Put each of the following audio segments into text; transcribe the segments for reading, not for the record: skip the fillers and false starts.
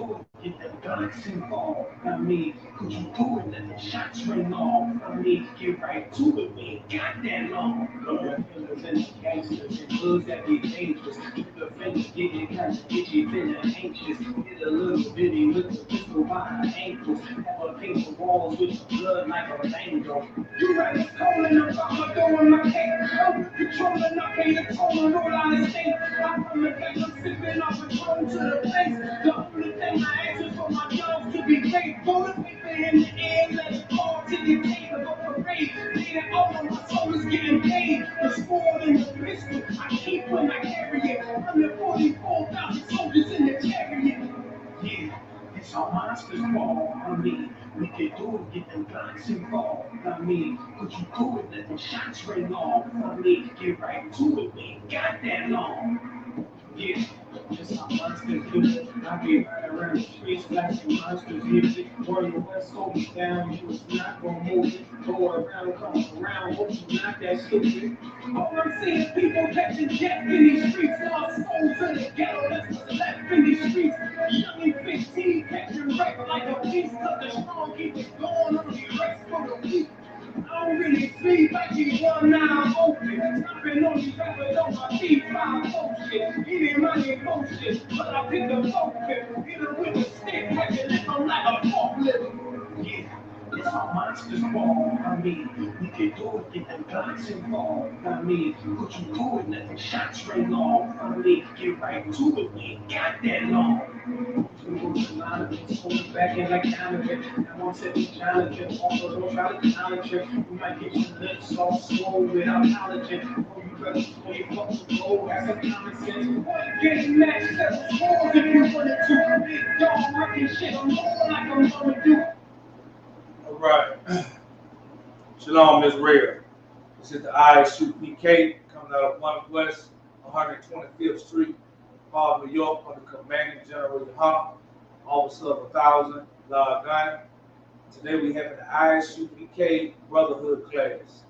do it, get them guns involved. I mean, could you do it, let the shots ring off? I mean, get right to it, we ain't got that long. Lord, killers and gangsters and hoods that be dangerous. Keep the fingers getting kind of itchy, feeling anxious. Hit a little bitty with the pistol by her ankles. Have a paint the walls with the blood like a mango. You ready? Calling up, I'm throwing my cake. Oh, controlling up, paying a toll on all out of state. I'm from the gate, I'm sipping off a throne to the face. The only thing I ask is for my dogs to be great. Throw the paper in the air, let it fall to your table of parade. Later on, my soul is getting paid. The sword and the pistol, I keep when I carry it. 144,000 soldiers in the chariot. Yeah, it's how monsters fall. I mean, we can do it, get them guns involved. I mean, could you do it, let the shots ring off? I mean, get right to it, we ain't got that long. Yeah, just how monsters do it. I be right around the streets, flashing monsters music. Warrior West Coast down, you was not gonna move it. Go around, come around, hope you not that stupid. All I'm seeing people catching jets in these streets. Lost souls in the ghetto, that's what's left in these streets. Young and 15, catching wreck like a beast. Cause the strong keep it going on the race for the weak. I don't really sleep, I keep one eye open. Stopping on these rappers on my feet, five bullshit. Eating my emotions, but I pick a focus. Hit her with a stick, catch it lift them like a forklift. Yeah, it's how monsters fall. I mean, we can do it, get them guns involved. I mean, could you do it, let the shots ring off? I mean, get right to it, we ain't got that long. Back in like Canada, now I'm sitting challenging. Also, don't try to challenge it. You might get your lips all slow without collagen. Or you better slow your fucking flow, have some common sense. One game match, several scores if you wanted to. Big dog wrecking shit, I'm more like I'm gonna do. All right. Shalom, Ms. Rare. This is the Isupk coming out of 1 West, 125th Street, New York, under Commanding General Yohana, Officer of 1,000, La Ghana. Today we have the Isupk Brotherhood class.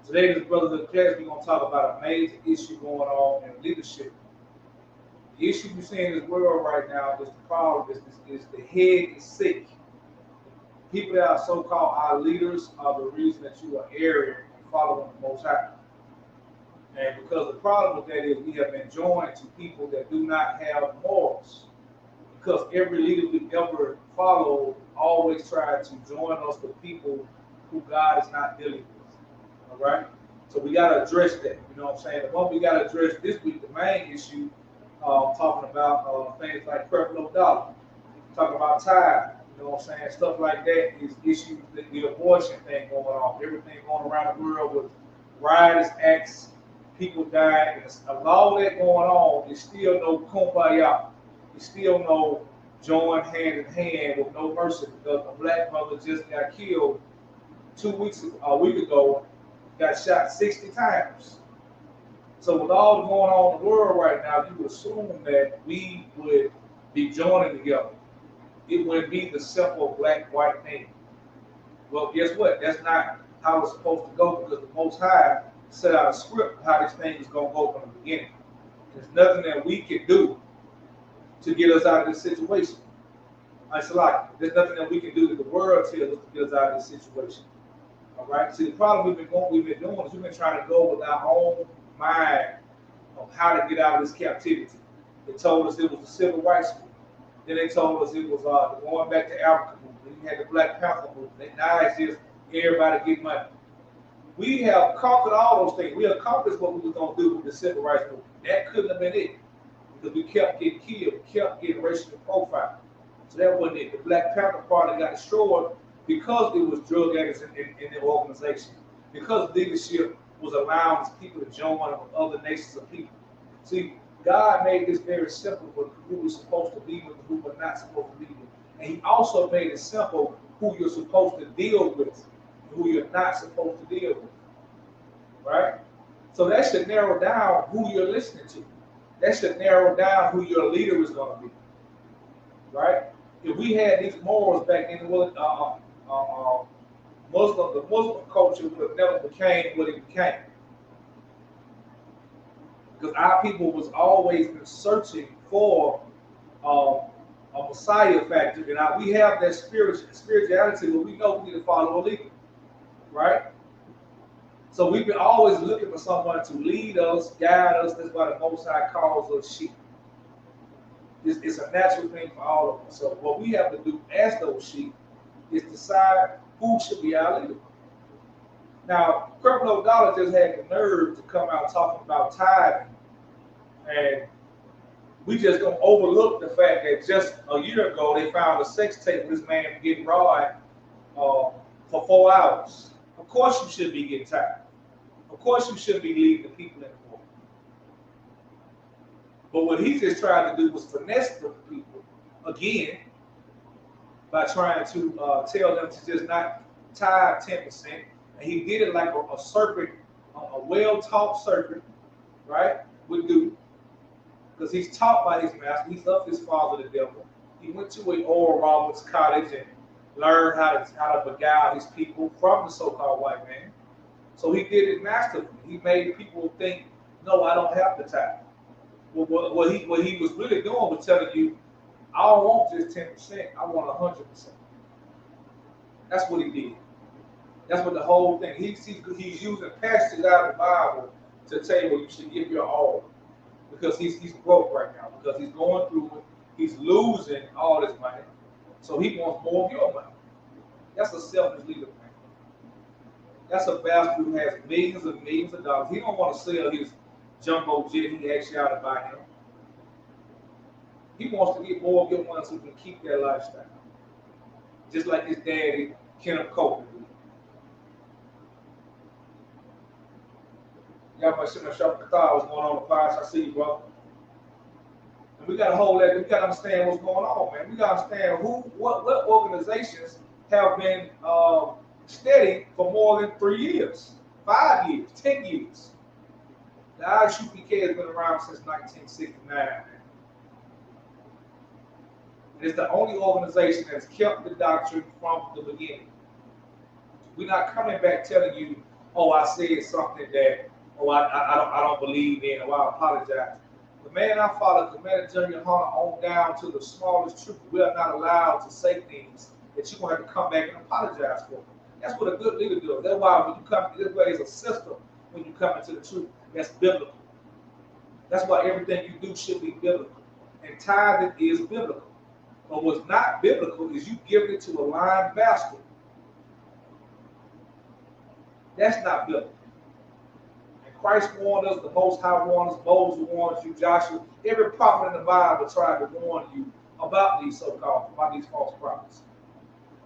Today in this Brotherhood class, we're going to talk about a major issue going on in leadership. The issue we see in this world right now is the problem is the head is sick. People that are so-called our leaders are the reason that you are erring and following the Most High. And because the problem with that is we have been joined to people that do not have morals. Because every leader we ever followed always tried to join us with people who God is not dealing with. All right? So we got to address that. You know what I'm saying? The one we got to address this week, the main issue, talking about things like creflo dollar, talking about tithe. You know what I'm saying? Stuff like that is issues, the abortion thing going on, everything going around the world with riots, acts, people dying, and all that going on, there's still no kumbaya. There's still no join hand in hand with no mercy because a black brother just got killed a week ago, got shot 60 times. So with all going on in the world right now, you would assume that we would be joining together. It would be the simple black-white thing. Well, guess what? That's not how it's supposed to go because the Most High set out a script of how this thing is going to go from the beginning. There's nothing that we can do to get us out of this situation. It's like there's nothing that we can do that the world tells us to get us out of this situation. All right. See, the problem we've been doing is we've been trying to go with our own mind of how to get out of this captivity. They told us it was the civil rights movement. Then they told us it was going back to Africa movement. Then you had the Black Panther movement. Now it's just everybody get money. We have conquered all those things. We accomplished what we were going to do with the civil rights movement. That couldn't have been it because we kept getting killed, we kept getting racially profiled. So that wasn't it. The Black Panther Party got destroyed because it was drug addicts in their organization, because leadership was allowing people to join with other nations of people. See, God made this very simple for who we're supposed to be with and who we're not supposed to be with. And he also made it simple who you're supposed to deal with and who you're not supposed to deal with. Right? So that should narrow down who you're listening to. That should narrow down who your leader is going to be. Right? If we had these morals back then, the Muslim culture would have never became what it became. Because our people was always been searching for a Messiah factor, and we have that spirituality where we know we need to follow a leader, right? So we've been always looking for someone to lead us, guide us. That's why the Most High calls us sheep. It's a natural thing for all of us. So what we have to do as those sheep is decide who should be our leader. Now, Criminal Dollar just had the nerve to come out talking about tithing, and we just gonna overlook the fact that just a year ago they found a sex tape of this man getting raw for 4 hours. Of course you should be getting tithed. Of course you shouldn't be leading the people in the war. But what he just tried to do was finesse the people again by trying to tell them to just not tithe 10%. And he did it like a serpent, a well-taught serpent, right, would do. Because he's taught by his master. He's of his father, the devil. He went to an Oral Roberts college and learned how to beguile his people from the so-called white man. So he did it masterfully. He made people think, no, I don't have to tithe. Well, what he was really doing was telling you, I don't want just 10%, I want 100%. That's what he did. That's what the whole thing. He's using passages out of the Bible to tell you, well, you should give your all. Because he's broke right now. Because he's going through it. He's losing all this money. So he wants more of your money. That's a selfish leader, man. That's a bastard who has millions and millions of dollars. He don't want to sell his jumbo jet he asked y'all to buy him. He wants to get more of your money so he can keep that lifestyle. Just like his daddy, Kenneth Copeland. Y'all might see my shop Qatar, what's going on with class. I see you, bro. And we gotta hold that, we gotta understand what's going on, man. We gotta understand what organizations have been steady for more than 3 years, 5 years, 10 years. The Isupk has been around since 1969, man. It's the only organization that's kept the doctrine from the beginning. We're not coming back telling you, oh, I said something that, oh, I don't believe in, or I apologize. The man I follow, Commander General Hunter, on down to the smallest trooper, we are not allowed to say things that you're going to have to come back and apologize for. That's what a good leader does. That's why when you come, this way is a system when you come into the truth. That's biblical. That's why everything you do should be biblical. And tithing is biblical. But what's not biblical is you giving it to a lying bastard. That's not biblical. And Christ warned us, the Most High warned us, Moses warned you, Joshua. Every prophet in the Bible tried to warn you about these so-called, about these false prophets.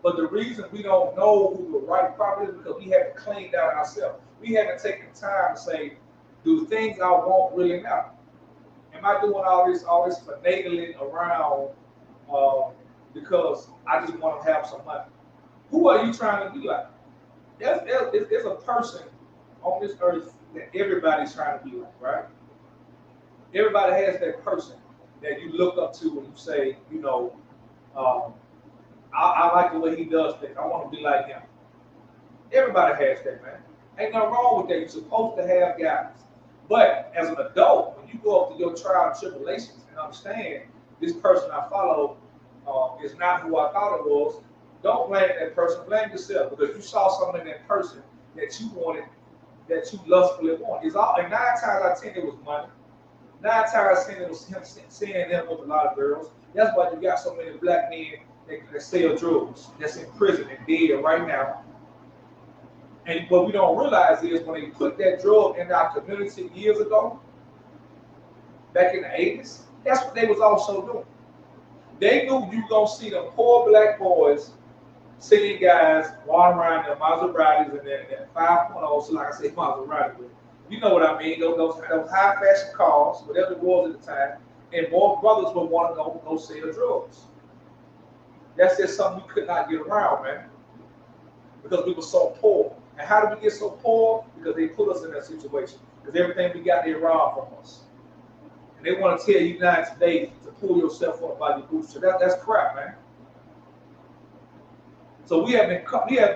But the reason we don't know who the right prophet is because we haven't cleaned out ourselves. We haven't taken time to say, do the things I want really matter? Am I doing all this finagling around because I just want to have some money? Who are you trying to be like? There's a person on this earth that everybody's trying to be like, right? Everybody has that person that you look up to and you say, you know, I like the way he does things. I want to be like him. Everybody has that, man. Ain't nothing wrong with that. You're supposed to have guys. But as an adult, when you go up to your trial and tribulations and understand this person I follow is not who I thought it was, don't blame that person. Blame yourself because you saw something in that person that you wanted, that you lustfully wanted. It's all, and 9 times out of 10 it was money. 9 times out of 10 it was him seeing them with a lot of girls. That's why you got so many black men that sell drugs, that's in prison and dead right now. And what we don't realize is when they put that drug in our community years ago, back in the 80s, that's what they was also doing. They knew you were going to see them poor black boys, seeing guys walking around their Maseratis and their 5.0, so like I say, Maserati, but you know what I mean, those high fashion cars, whatever it was at the time, and more brothers would want to go sell drugs. That's just something we could not get around, man, because we were so poor. And how did we get so poor? Because they put us in that situation. Because everything we got, they robbed from us. And they want to tell you now today to pull yourself up by your bootstraps. That's crap, man. So we have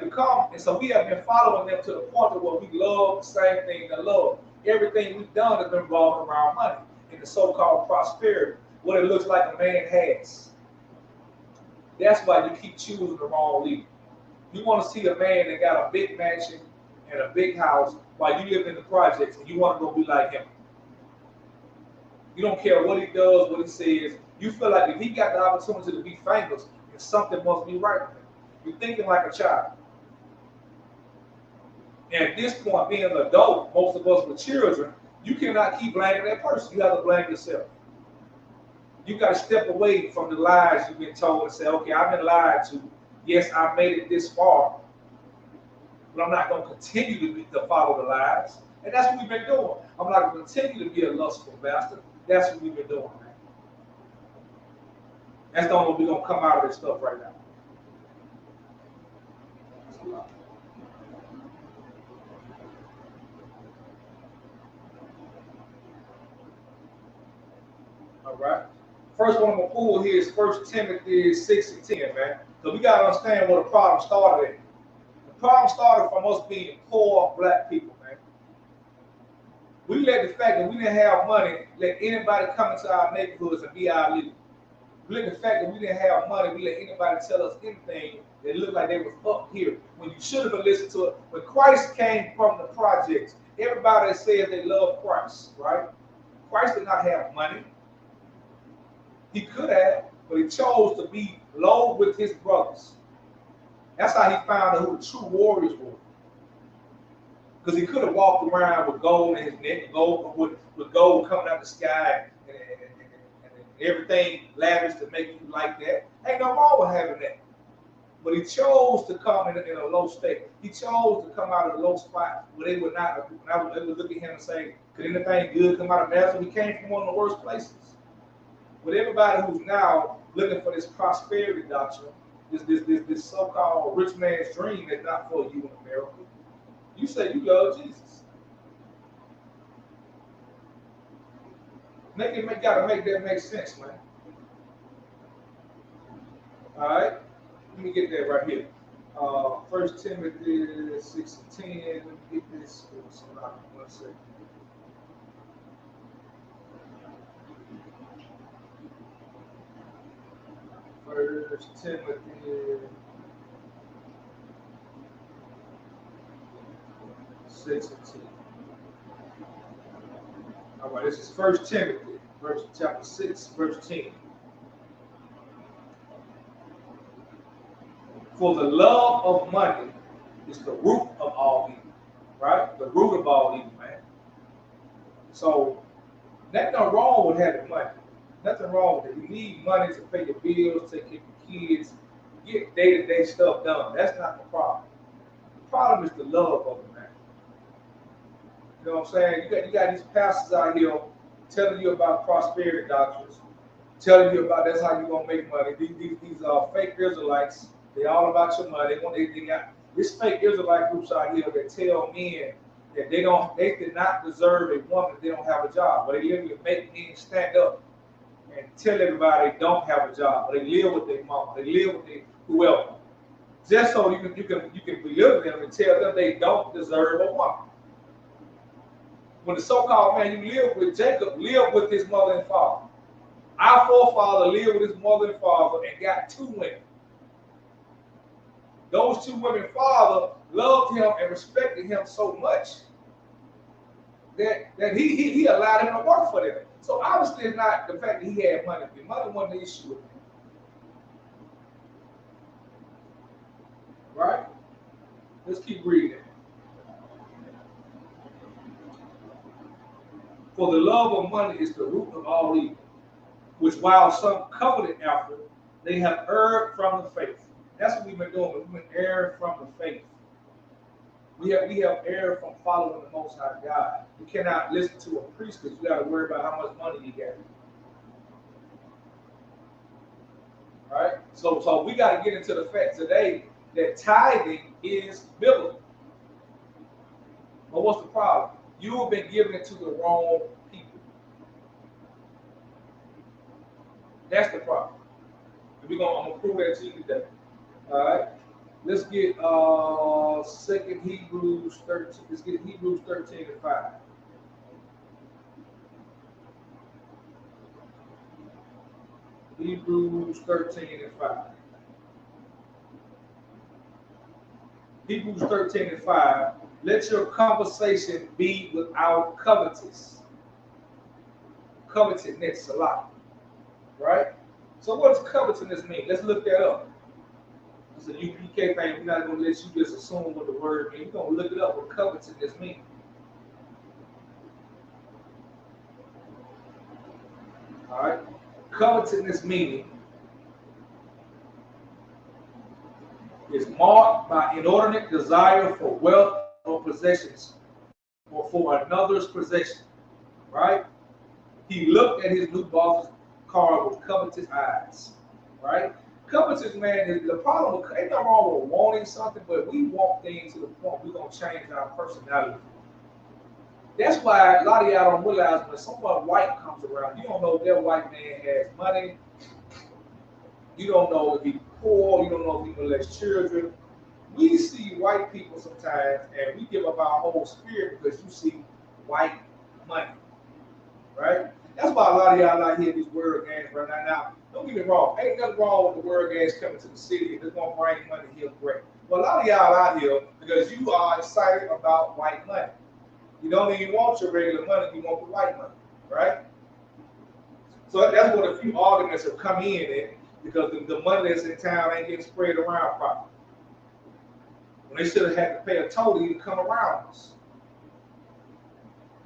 become, and so we have been following them to the point of where we love the same thing they love. Everything we've done has been revolving around money and the so-called prosperity, what it looks like a man has. That's why you keep choosing the wrong leader. You want to see a man that got a big mansion and a big house while you live in the projects and you want to go be like him. You don't care what he does, what he says. You feel like if he got the opportunity to be famous, then something must be right with him. You're thinking like a child. And at this point, being an adult, most of us with children, you cannot keep blaming that person. You have to blame yourself. You got to step away from the lies you've been told and say, okay, I've been lied to. Yes, I made it this far, but I'm not going to continue to follow the lies. And that's what we've been doing. I'm not going to continue to be a lustful bastard. That's what we've been doing, man. That's the only way we're going to come out of this stuff right now. All right. First one I'm going to pull here is 1 Timothy 6 and 10, man. So we got to understand where the problem started at. The problem started from us being poor black people, man. We let the fact that we didn't have money let anybody come into our neighborhoods and be our leader. We let the fact that we didn't have money, we let anybody tell us anything that looked like they was up here. When you should have been listening to it. When Christ came from the projects, everybody says they love Christ, right? Christ did not have money. He could have, but he chose to be low with his brothers. That's how he found out who the true warriors were. Because he could have walked around with gold in his neck, with gold coming out the sky, and everything lavish to make you like that. Ain't no wrong with having that. But he chose to come in a low state. He chose to come out of a low spot where they would not, they would look at him and say, could anything good come out of Nazareth? He came from one of the worst places. But everybody who's now looking for this prosperity doctrine, this so-called rich man's dream is not for you in America. You say you love Jesus. Gotta make that make sense, man. All right, let me get that right here. 1 Timothy 6 and 10. Let me get this. One second. First Timothy 6 and 10. All right, this is 1 Timothy, chapter 6, verse 10. For the love of money is the root of all evil, right? The root of all evil, man. So, nothing wrong with having money. Nothing wrong with it. You need money to pay your bills, take care of your kids, get day-to-day stuff done. That's not the problem. The problem is the love of it, man. You know what I'm saying? You got these pastors out here telling you about prosperity doctrines, telling you about that's how you're gonna make money. These are fake Israelites. They all about your money. They got this fake Israelite groups out here that tell men that they did not deserve a woman if they don't have a job. But they literally make men stand up and tell everybody they don't have a job. But they live with their mama. They live with their whoever. Just so you can belittle them and tell them they don't deserve a woman. When the so-called man you live with, Jacob lived with his mother and father. Our forefather lived with his mother and father and got 2 women. Those 2 women father loved him and respected him so much that he allowed him to work for them. So obviously it's not the fact that he had money. The money wasn't the issue with him. Right? Let's keep reading. For the love of money is the root of all evil, which while some coveted after, they have erred from the faith. That's what we've been doing. We've been erring from the faith. We have erred from following the Most High God. You cannot listen to a priest because you got to worry about how much money you get. Right? So we got to get into the fact today that tithing is biblical. But what's the problem? You have been giving it to the wrong people. That's the problem. And I'm gonna prove that to you today. All right. Let's get Hebrews 13. Let's get Hebrews 13 and 5. Hebrews 13 and 5. Hebrews 13:5. Let your conversation be without covetousness a lot, right? So what does covetousness mean? Let's look that up. It's a UPK thing. We're not going to let you just assume what the word means. We're going to look it up what covetousness means. All right? Covetousness meaning is marked by inordinate desire for wealth or possessions or for another's possession. Right? He looked at his new boss's car with covetous eyes. Right? Covetous, man, is the problem. Ain't nothing wrong with wanting something, but we want things to the point we're going to change our personality. That's why a lot of y'all don't realize when someone white comes around, you don't know if that white man has money. You don't know if he's poor. You don't know if he molests children. We see white people sometimes, and we give up our whole spirit because you see white money, right? That's why a lot of y'all out here these word games right now. Now, don't get me wrong. Ain't nothing wrong with the word games coming to the city. If it's going to bring money here, great. But a lot of y'all out here because you are excited about white money. You don't even want your regular money. You want the white money, right? So that's what a few arguments have come in because the money that's in town ain't getting spread around properly. When they should have had to pay a toll to come around us.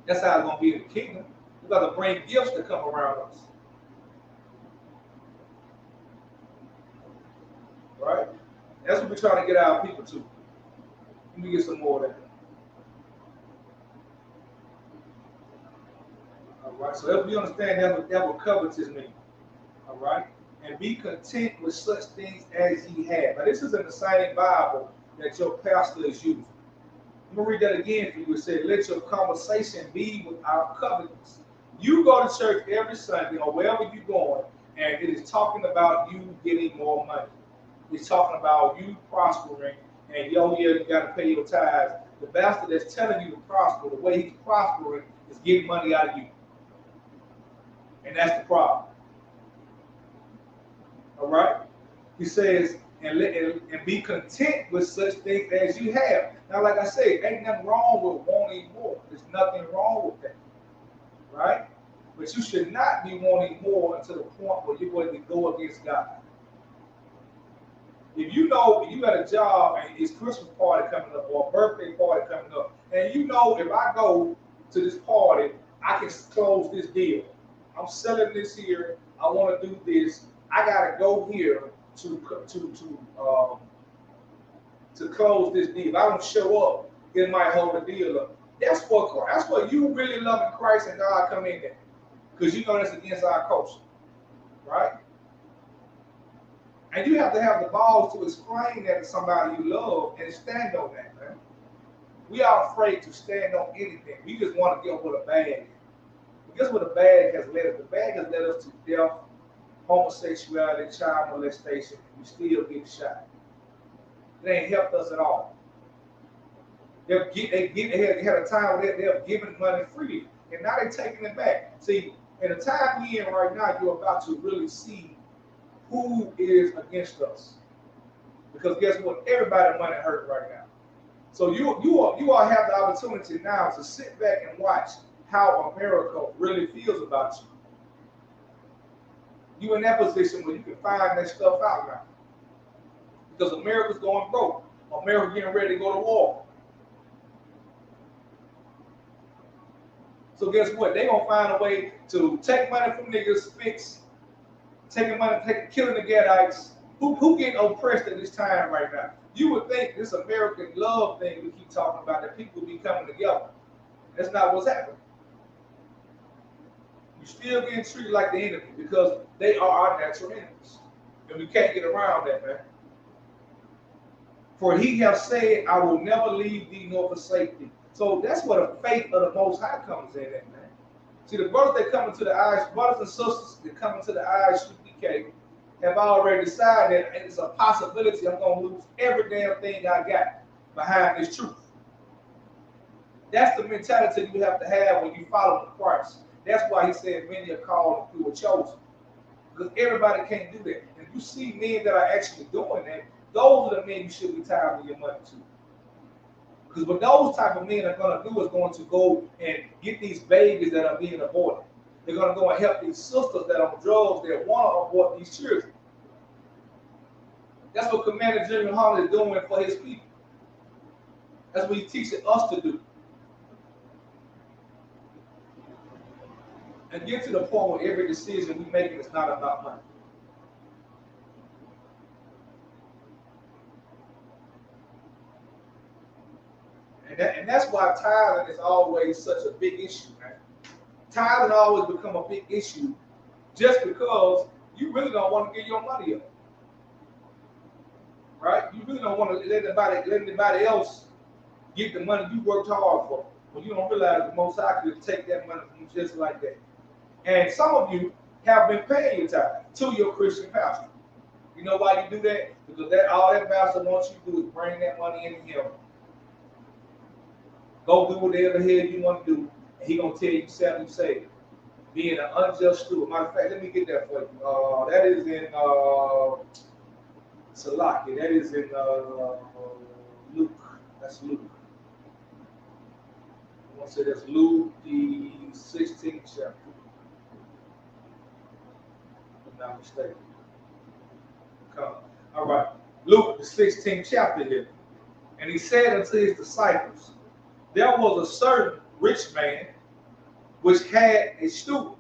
That's how it's going to be in the kingdom. We got to bring gifts to come around us. Right? That's what we're trying to get our people to. Let me get some more of that. All right, so if we understand that what covetous means. All right? And be content with such things as ye have. Now, this is in the same Bible that your pastor is using. I'm going to read that again for you. It said, let your conversation be without covetousness. You go to church every Sunday or wherever you're going, and it is talking about you getting more money. It's talking about you prospering, and you got to pay your tithes. The pastor that's telling you to prosper, the way he's prospering is getting money out of you. And that's the problem. All right? He says, and be content with such things as you have. Now, like I said, ain't nothing wrong with wanting more. There's nothing wrong with that. Right? But you should not be wanting more until the point where you're going to go against God. If you know you got a job and it's Christmas party coming up or a birthday party coming up, and you know if I go to this party, I can close this deal. I'm selling this here. I want to do this. I gotta go here to close this deal. If I don't show up, it might hold the deal up. That's what you really loving Christ and God come in there, because you know that's against our culture, right? And you have to have the balls to explain that to somebody you love and stand on that, man. We are afraid to stand on anything. We just want to get with a bag. But guess what a bag has led us? The bag has led us to death, homosexuality, child molestation, and we still get shot. It ain't helped us at all. They had a time where they're giving money freely, and now they're taking it back. See, in the time we're in right now, you're about to really see who is against us. Because guess what? Everybody money hurt right now. So you all have the opportunity now to sit back and watch how America really feels about you. You in that position where you can find that stuff out now. Because America's going broke. America getting ready to go to war. So guess what? They're going to find a way to take money from niggas, killing the Gadites. Who getting oppressed at this time right now? You would think this American love thing we keep talking about, that people be coming together. That's not what's happening. You're still getting treated like the enemy because they are our natural enemies. And we can't get around that, man. For he have said, I will never leave thee nor forsake thee. So that's where the faith of the Most High comes in, man. See, the brothers that come into the eyes, brothers and sisters that come into the Isupk have already decided that it's a possibility I'm going to lose every damn thing I got behind this truth. That's the mentality you have to have when you follow Christ. That's why he said many are called and few are chosen. Because everybody can't do that. And if you see men that are actually doing that, those are the men you should be tithing your money to. Because what those type of men are going to do is going to go and get these babies that are being aborted. They're going to go and help these sisters that are on drugs that want to abort these children. That's what Commander General Hall is doing for his people. That's what he's teaching us to do. And get to the point where every decision we make is not about money. And that's why tithing is always such a big issue, man. Tithing always become a big issue just because you really don't want to give your money up. Right? You really don't want to let anybody else get the money you worked hard for. But you don't realize the Most High could take that money from you just like that. And some of you have been paying your tithe to your Christian pastor. You know why you do that? Because all that pastor wants you to do is bring that money into him. Go do whatever the hell you want to do, and he's going to tell you something you say. Being an unjust steward. Matter of fact, let me get that for you. That is in Salaki. That is in Luke. That's Luke. I want to say that's Luke, the 16th chapter. If I'm not mistaken. Come. All right. Luke, the 16th chapter here. And he said unto his disciples, there was a certain rich man which had a steward,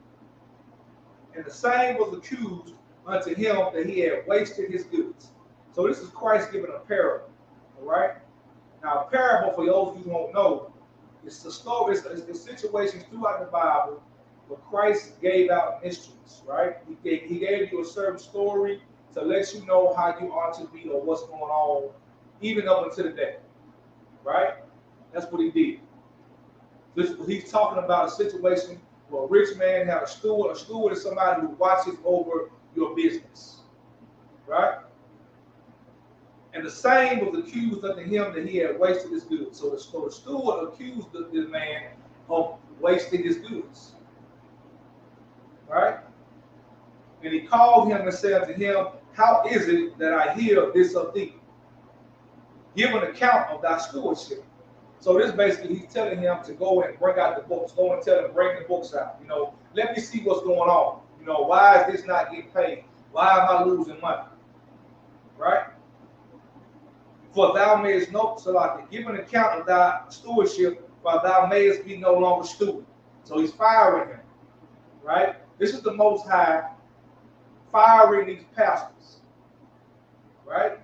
and the same was accused unto him that he had wasted his goods. So this is Christ giving a parable, all right? Now, a parable, for those of you who don't know, it's the story, it's the situations throughout the Bible where Christ gave out mysteries, right? He gave you a certain story to let you know how you ought to be or what's going on, even up until the day, right? That's what he did. He's talking about a situation where a rich man had a steward. A steward is somebody who watches over your business, right? And the same was accused unto him that he had wasted his goods. So the steward accused this man of wasting his goods, right? And he called him and said to him, how is it that I hear this of thee? Give an account of thy stewardship. So this basically, he's telling him to go and bring out the books. Go and tell him, bring the books out. You know, let me see what's going on. You know, why is this not getting paid? Why am I losing money? Right? For thou mayest know, so like, give an account of thy stewardship, for thou mayest be no longer steward. So he's firing him. Right? This is the Most High firing these pastors. Right?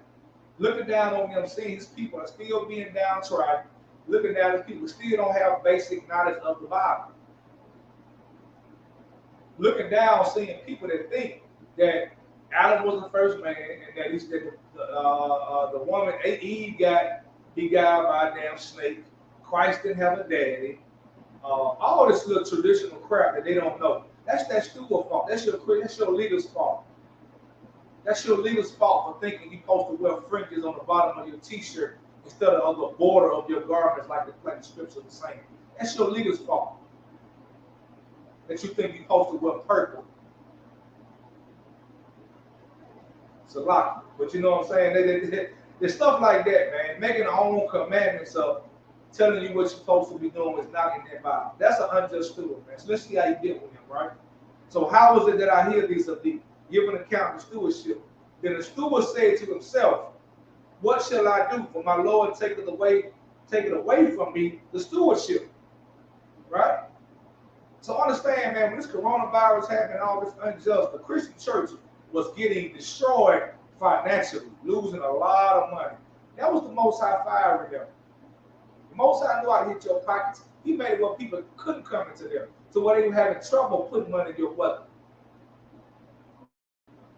Looking down on them, seeing his people are still being downtrodden. Looking down at people still don't have basic knowledge of the Bible. Looking down, seeing people that think that Adam was the first man and that the woman Eve got beguiled by a damn snake. Christ didn't have a daddy. All this little traditional crap that they don't know. That's that steward fault. That's your leader's fault. That's your leader's fault for thinking you're supposed to wear fringes on the bottom of your t-shirt instead of the border of your garments like the scripture is saying. That's your leader's fault. That you think you're supposed to wear purple. It's a lot. But you know what I'm saying? There's stuff like that, man. Making our own commandments of telling you what you're supposed to be doing is not in that Bible. That's an unjust steward, man. So let's see how you deal with him, right? So how is it that I hear these of thee? Give an account of stewardship. Then the steward said to himself, what shall I do? For my Lord taketh away from me the stewardship. Right? So understand, man, when this coronavirus happened, all this unjust, the Christian church was getting destroyed financially, losing a lot of money. That was the Most High firing them. The Most High knew how to hit your pockets. He made it where people couldn't come into them. So where they were having trouble putting money in your wallet.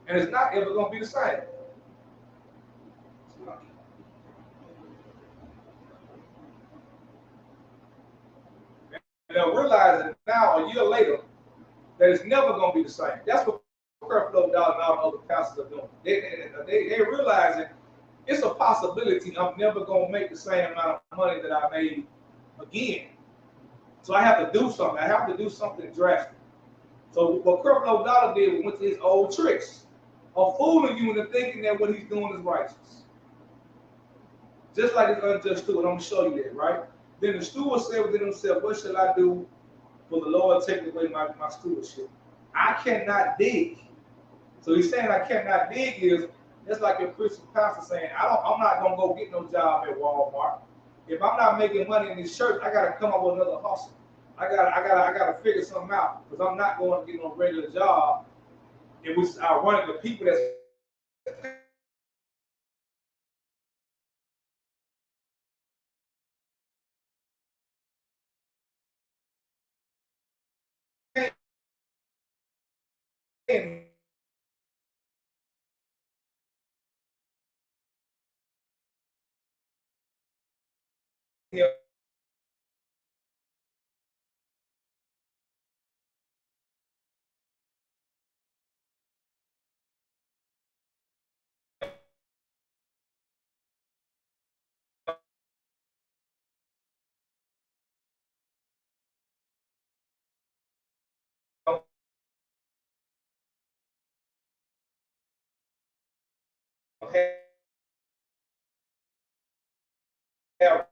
And it's not ever going to be the same. And they'll realize that now, a year later, that it's never going to be the same. That's what Creflo Dollar and all the other pastors are doing. They realizing it's a possibility I'm never going to make the same amount of money that I made again. So I have to do something. I have to do something drastic. So what Creflo Dollar did was went to his old tricks of fooling you into thinking that what he's doing is righteous. Just like this unjust steward. I'm gonna show you that, right? Then the steward said within himself, what shall I do for the Lord take away my stewardship? I cannot dig. So he's saying I cannot dig is that's like a Christian pastor saying, I'm not gonna go get no job at Walmart. If I'm not making money in this church, I gotta come up with another hustle. I gotta figure something out because I'm not going to get no regular job. And which is ironic, the people that's paying him have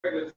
regular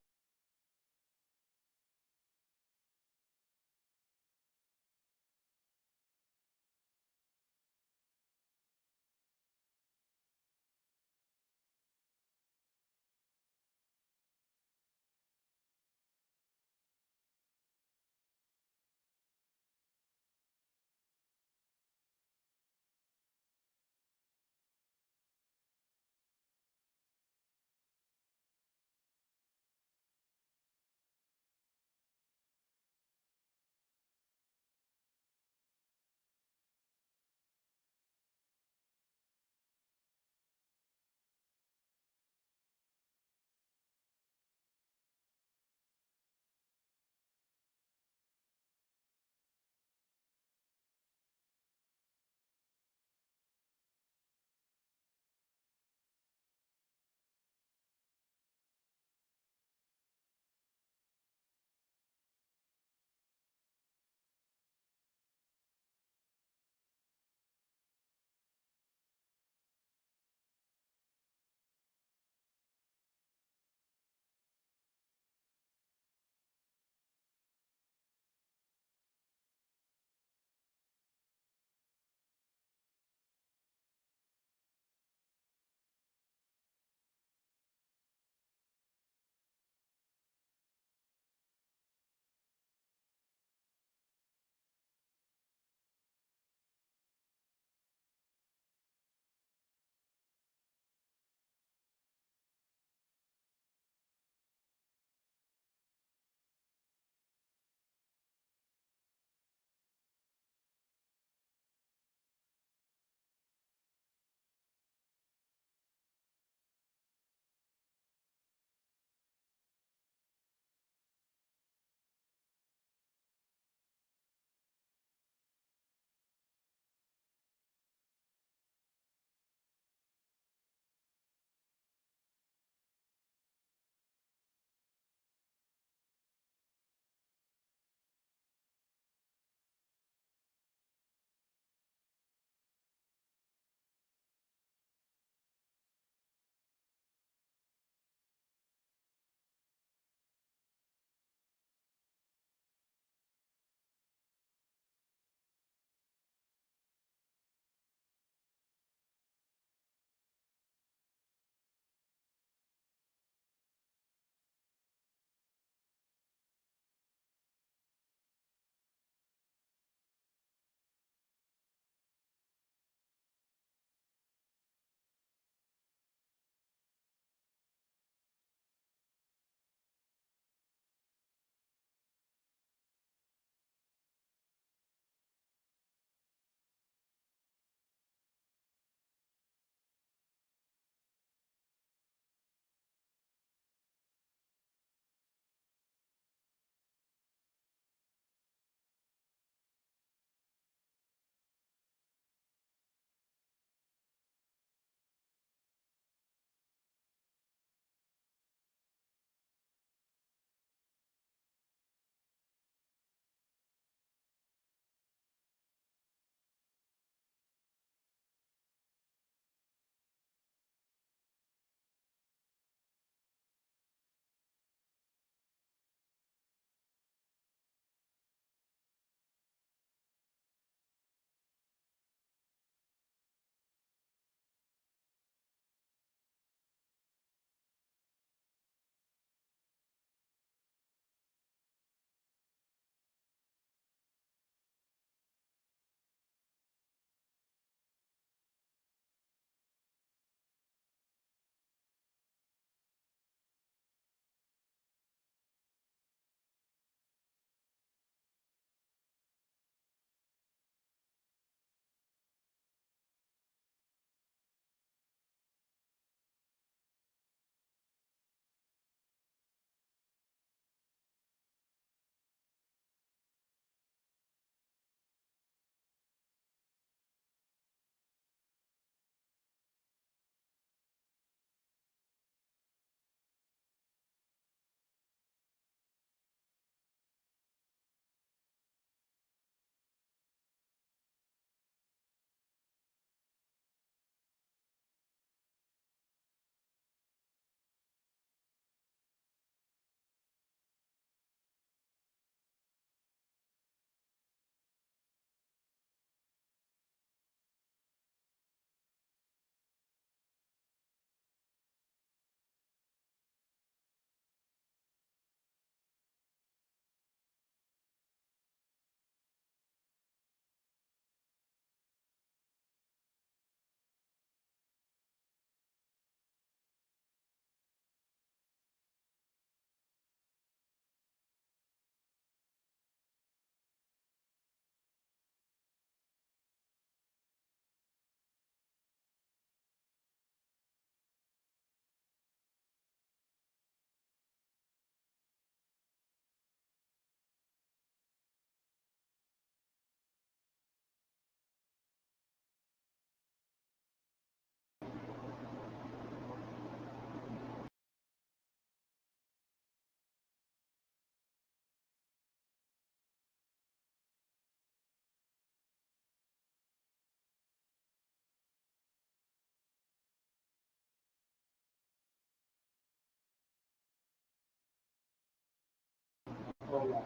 Hold on.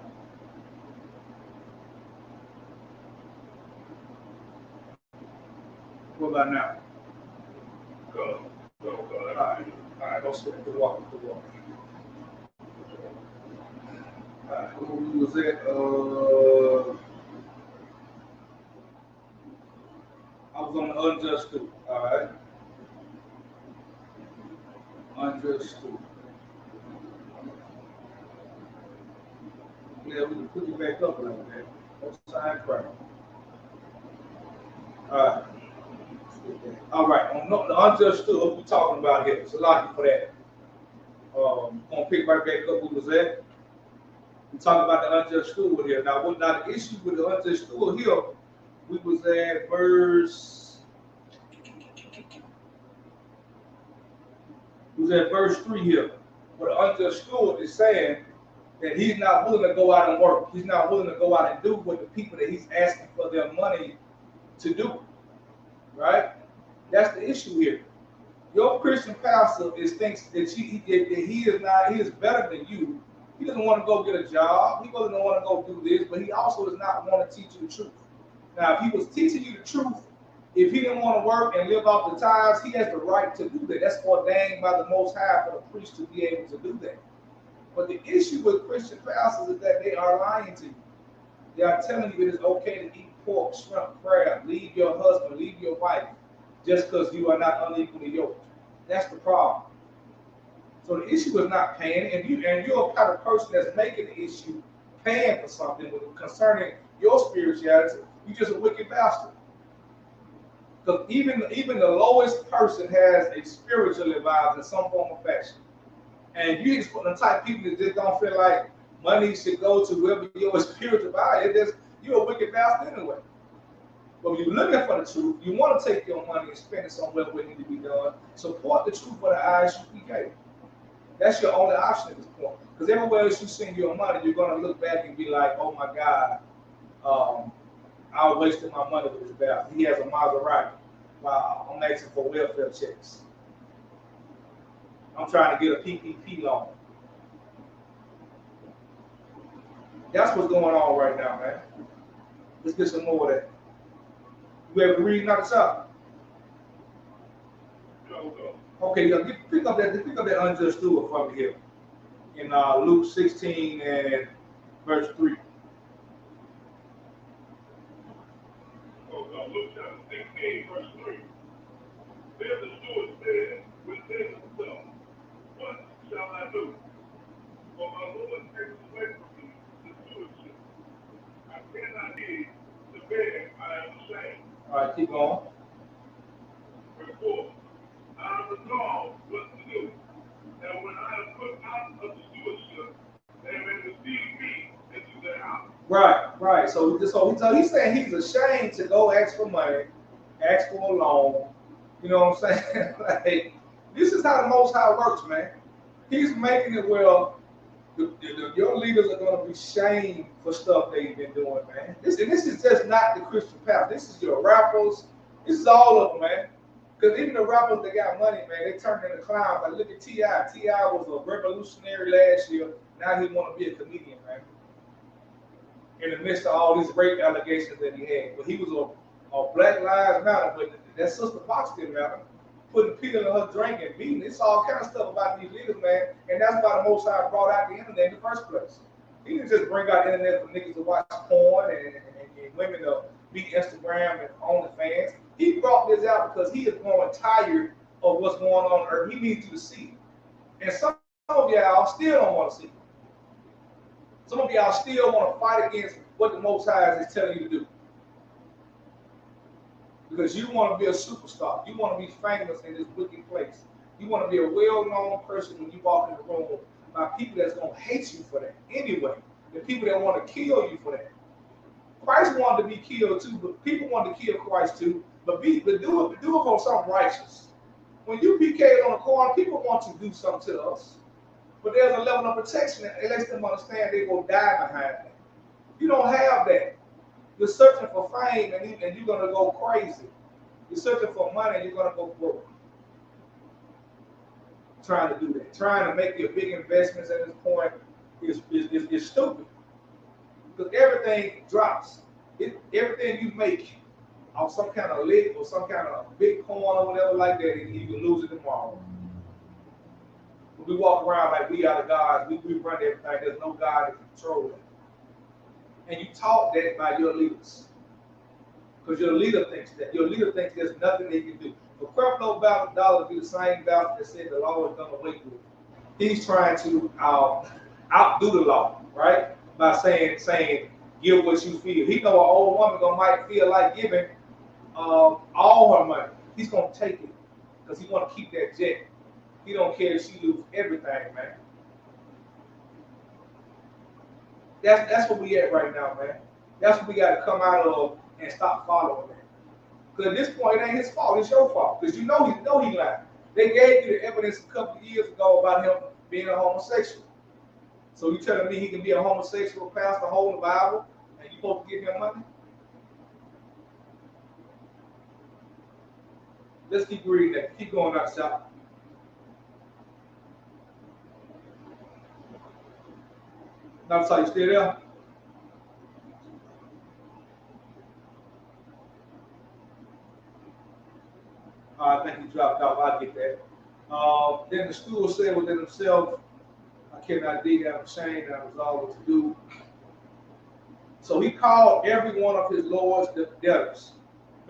What about now? Go. All right, don't sweat the walk. All right, who was that? I was on the unjust steward. All right, unjust steward. Yeah, we can put you back up like that. No side crack. All right. All right. On the unjust steward, what we talking about here? It's a lot for that. Gonna pick right back up. Who was that? We talking about the unjust steward here. Now, the issue with the unjust steward here? We was at verse. We was at verse 3 here. Where the unjust steward is saying that he's not willing to go out and work. He's not willing to go out and do what the people that he's asking for their money to do. Right? That's the issue here. Your Christian pastor thinks that he is better than you. He doesn't want to go get a job. He doesn't want to go do this, but he also does not want to teach you the truth. Now, if he was teaching you the truth, if he didn't want to work and live off the tithes, he has the right to do that. That's ordained by the Most High for the priest to be able to do that. But the issue with Christian pastors is that they are lying to you. They are telling you it is okay to eat pork, shrimp, crab, leave your husband, leave your wife, just because you are not unequally yoked. That's the problem. So the issue is not paying, and you're the kind of person that's making the issue paying for something concerning your spirituality. You're just a wicked bastard. Because even the lowest person has a spiritual advisor in some form of fashion. And you just the type of people that just don't feel like money should go to whoever your spiritual advisor is. You're a wicked bastard anyway. But when you're looking for the truth, you want to take your money and spend it somewhere where it needs to be done. Support the truth for the Isupk. That's your only option at this point. Because everywhere else you send your money, you're going to look back and be like, oh my God, I wasted my money with this bastard. He has a Maserati. Wow, I'm asking for welfare checks. I'm trying to get a PPP loan. That's what's going on right now, man. Let's get some more of that. You ever read another chapter? Okay, pick up that unjust steward from here in Luke 16 and verse 3. Luke chapter 16, verse 3. Then the steward said within himself, what shall I do? For my Lord takes away from me the stewardship. I cannot be to beg, I am ashamed. All right, keep going. Verse 4. I resolve what to do. And when I am put out of the stewardship, they may receive me into their house. Right. So he's saying he's ashamed to go ask for money, ask for a loan. You know what I'm saying? Like, this is how the Most High works, man. He's making it where your leaders are going to be shamed for stuff they've been doing, man. This is just not the Christian path. This is your rappers. This is all of them, man. Because even the rappers that got money, man, they turned into clowns. Like, look at T.I. T.I. was a revolutionary last year. Now he want to be a comedian, man. In the midst of all these rape allegations that he had. But he was a Black Lives Matter, but that sister Box didn't matter. Putting Peter in her drink and beating. It's all kind of stuff about these leaders, man. And that's why the Most High brought out the internet in the first place. He didn't just bring out the internet for niggas to watch porn and women to be Instagram and OnlyFans. He brought this out because he is growing tired of what's going on earth. He needs you to see it. And some of y'all still don't want to see it. Some of y'all still want to fight against what the Most High is telling you to do. Because you want to be a superstar. You want to be famous in this wicked place. You want to be a well-known person when you walk in the room by people that's going to hate you for that anyway. The people that want to kill you for that. Christ wanted to be killed too, but people wanted to kill Christ too. But do it for something righteous. When you PK'd on the corner, people want to do something to us. But there's a level of protection that lets them understand they will die behind that. You don't have that. You're searching for fame and you're going to go crazy. You're searching for money and you're going to go broke. Trying to do that. Trying to make your big investments at this point is stupid. because everything drops. Everything you make on some kind of lick or some kind of Bitcoin or whatever like that, and you can lose it tomorrow. We walk around like we are the gods, we run everything, there's no God to control it. And you taught that by your leaders. Because your leader thinks that. Your leader thinks there's nothing they can do. For Creflo Dollar to be the same ballot that said the law is done away with, he's trying to outdo the law, right? By saying, give what you feel. He know an old woman might feel like giving all her money. He's gonna take it because he want to keep that jet. He don't care if she lose everything, man. That's what we at right now, man. That's what we got to come out of and stop following that. Because at this point, it ain't his fault. It's your fault. Because you know he lied. They gave you the evidence a couple of years ago about him being a homosexual. So you telling me he can be a homosexual pastor holding the Bible and you supposed to give him money? Let's keep reading that. Keep going out, South. Now, so you still there? I think he dropped off. I get that. Then the steward said within himself, I cannot dig, I'm ashamed, and I resolved what to do. So he called every one of his lords the debtors,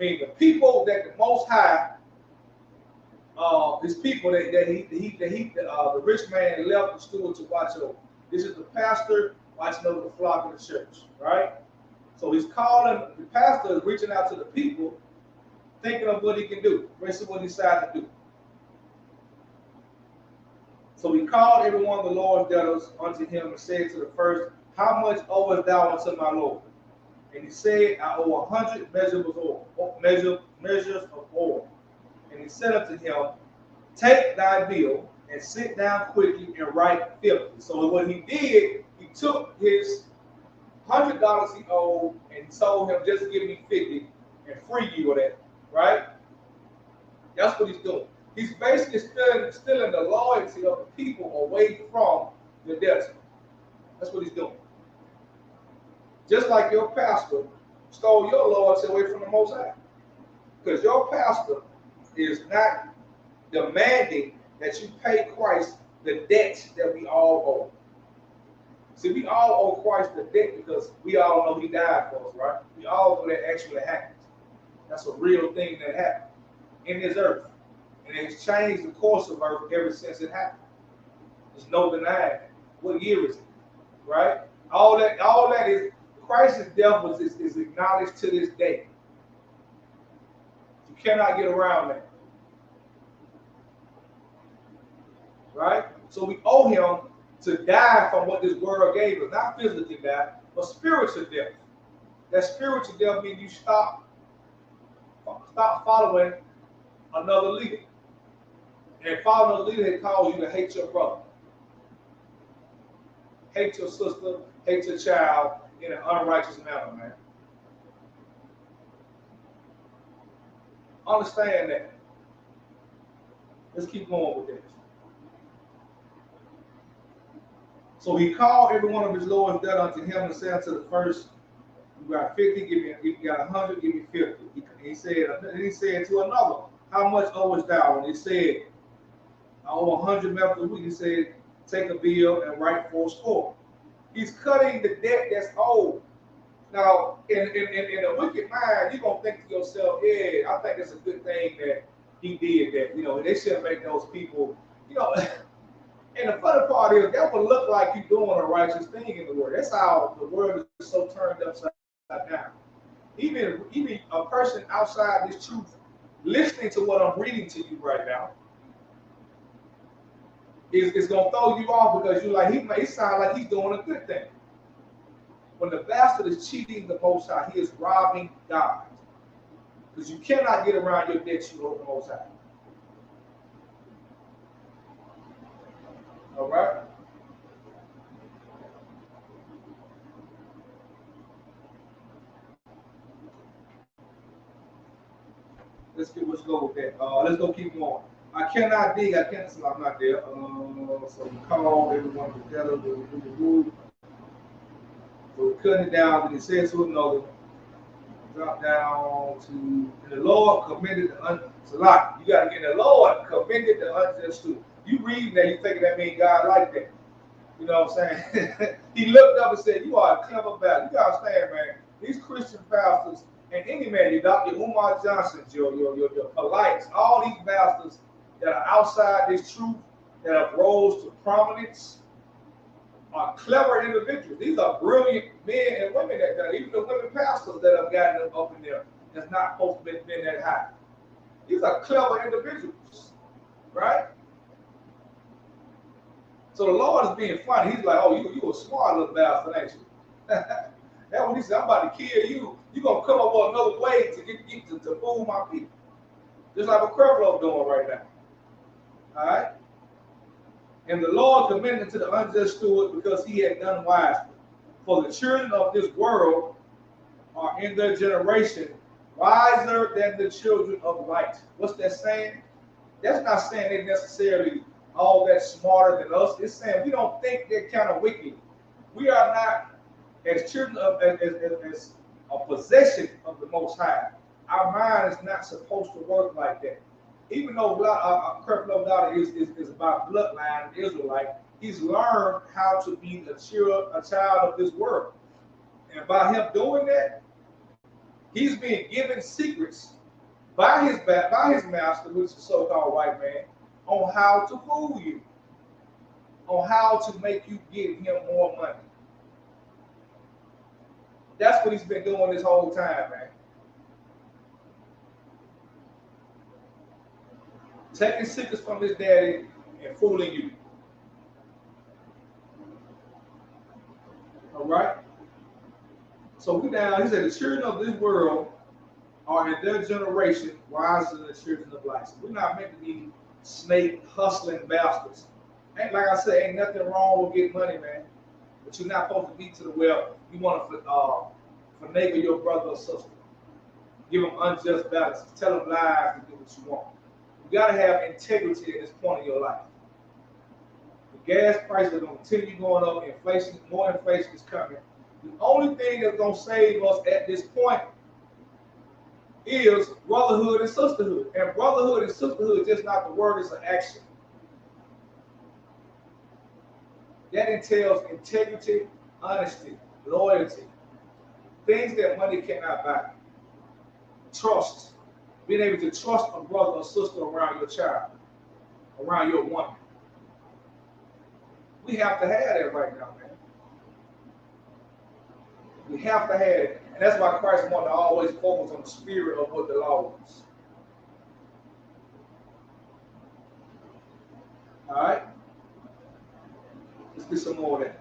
meaning the people that the Most High, his people that the rich man left the steward to watch over. This is the pastor watching over the flock of the church, right? So he's calling, the pastor is reaching out to the people, thinking of what he can do, rest of what he decided to do. So he called every one of the Lord's debtors unto him and said to the first, how much owest thou unto my Lord? And he said, I owe 100 measures of oil. And he said unto him, take thy bill and sit down quickly and write 50. So what he did, he took his $100 he owed and he told him, just give me 50 and free you of that, right? That's what he's doing. He's basically stealing the loyalty of the people away from the debtor. That's what he's doing. Just like your pastor stole your loyalty away from the Most High. Because your pastor is not demanding that you pay Christ the debt that we all owe. See, we all owe Christ the debt because we all know he died for us, right? We all know that actually happened. That's a real thing that happened in this earth. And it's changed the course of earth ever since it happened. There's no denying it. What year is it? Right? All that is Christ's death is acknowledged to this day. You cannot get around that. Right? So we owe him to die from what this world gave us. Not physically die, but spiritual death. That spiritual death means you stop following another leader. And following another leader, it calls you to hate your brother. Hate your sister, hate your child in an unrighteous manner, man. Understand that. Let's keep going with this. So he called every one of his lords debt unto him and said to the first, you got 50, you got 100, give me 50. He said to another, how much owest thou? And he said, I owe 100 measures a week. He said, take a bill and write 40. He's cutting the debt that's owed. Now, in a wicked mind, you're going to think to yourself, yeah, I think it's a good thing that he did that. You know, they shouldn't make those people, you know. And the funny part is, that would look like you're doing a righteous thing in the world. That's how the world is so turned upside down. Even a person outside this truth, listening to what I'm reading to you right now, is going to throw you off because you're like, he sounds like he's doing a good thing. When the bastard is cheating the Most High, he is robbing God. Because you cannot get around your debt you owe the Most High. All right? Let's go with that. Let's go keep going. I cannot dig. So I'm not there. So we call everyone together. So cutting it down, and it says to another, drop down to, and the Lord commended the it's a lot. You got to get the Lord commended the unjust steward. You read that, you thinking that means God like that. You know what I'm saying? He looked up and said, "You are a clever bastard." You gotta understand, man. These Christian pastors and any man, your Dr. Umar Johnson, your Polites, all these bastards that are outside this truth, that have rose to prominence, are clever individuals. These are brilliant men and women that even the women pastors that have gotten up in there that's not supposed to be been that high. These are clever individuals, right? So the Lord is being funny. He's like, "Oh, you a smart little bastard, ain't you?" That's what he said. "I'm about to kill you. You're gonna come up with another way to get to fool my people." Just like what Creflo doing right now. All right? And the Lord commended to the unjust steward because he had done wisely. For the children of this world are in their generation wiser than the children of light. What's that saying? That's not saying they necessarily all that smarter than us. It's saying we don't think that kind of wicked. We are not, as children of as a possession of the Most High. Our mind is not supposed to work like that. Even though Creflo Dollar is about bloodline Israelite, he's learned how to be a child of this world. And by him doing that, he's being given secrets by his master, which is the so-called white man, on how to fool you, on how to make you give him more money. That's what he's been doing this whole time, man. Taking secrets from his daddy and fooling you. All right? So we down, he said, the children of this world are in their generation wiser than the children of light. So we're not meant to be snake hustling bastards. Ain't like I said, ain't nothing wrong with getting money, man. But you're not supposed to be to the well. You want to finagle your brother or sister. Give them unjust balance. Tell them lies to do what you want. You got to have integrity at this point in your life. The gas prices are going to continue going up. Inflation, more inflation is coming. The only thing that's going to save us at this point is brotherhood and sisterhood. And brotherhood and sisterhood is just not the word, it's an action. That entails integrity, honesty, loyalty, things that money cannot buy. Trust. Being able to trust a brother or sister around your child, around your woman. We have to have that right now, man. We have to have it. And that's why Christ wanted to always focus on the spirit of what the law was. All right? Let's get some more of that.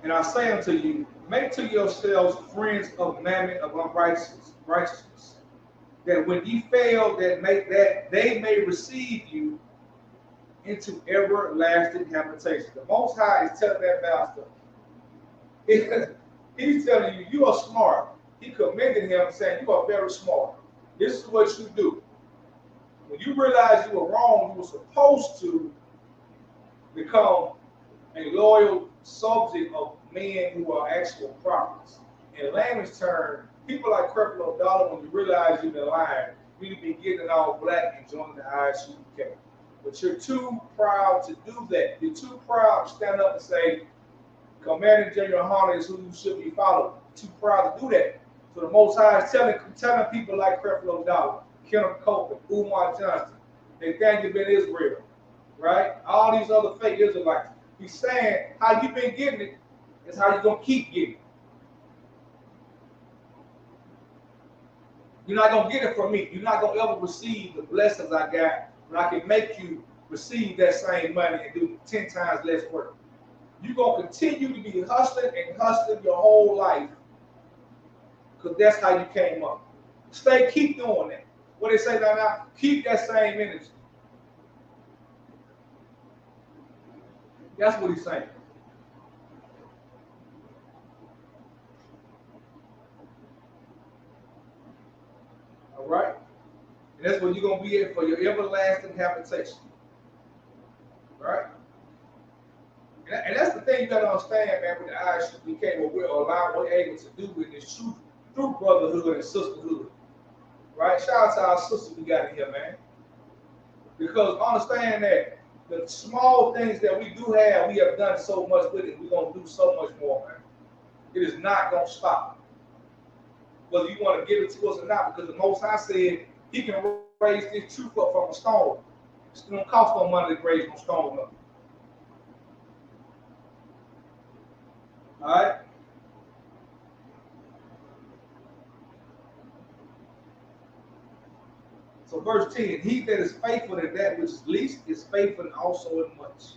And I say unto you, make to yourselves friends of mammon of unrighteousness, that when ye fail, that they may receive you into everlasting habitation. The Most High is telling that master, he's telling you, you are smart. He commended him, saying, you are very smart. This is what you do. When you realize you were wrong, you were supposed to become a loyal subject of men who are actual prophets. In layman's term, people like Creflo Dollar, when you realize you've been lying, you need to be getting all black and joining the Isupk. But you're too proud to do that. You're too proud to stand up and say, Commander General Hunter is who you should be following. You're too proud to do that. So the Most High is telling people like Creflo Dollar, Kenneth Copeland, Umar Johnson, Nathaniel Ben Israel, right? All these other fake Israelites. He's saying how you've been getting it is how you're going to keep getting it. You're not going to get it from me. You're not going to ever receive the blessings I got when I can make you receive that same money and do 10 times less work. You're going to continue to be hustling and hustling your whole life because that's how you came up. Keep doing that. What they say now, keep that same energy. That's what he's saying. All right? And that's what you're going to be in for your everlasting habitation. Right? And that's the thing thing you got to understand, man, with the Isupk, what we're able to do in this true brotherhood and sisterhood. Right? Shout out to our sisters we got in here, man. Because understand that the small things that we do have, we have done so much with it. We're going to do so much more, man. It is not going to stop. Whether you want to give it to us or not, because the Most High said he can raise this truth up from a stone. It's going to cost no money to raise no stone up. All right? So verse 10, he that is faithful in that which is least is faithful also in much.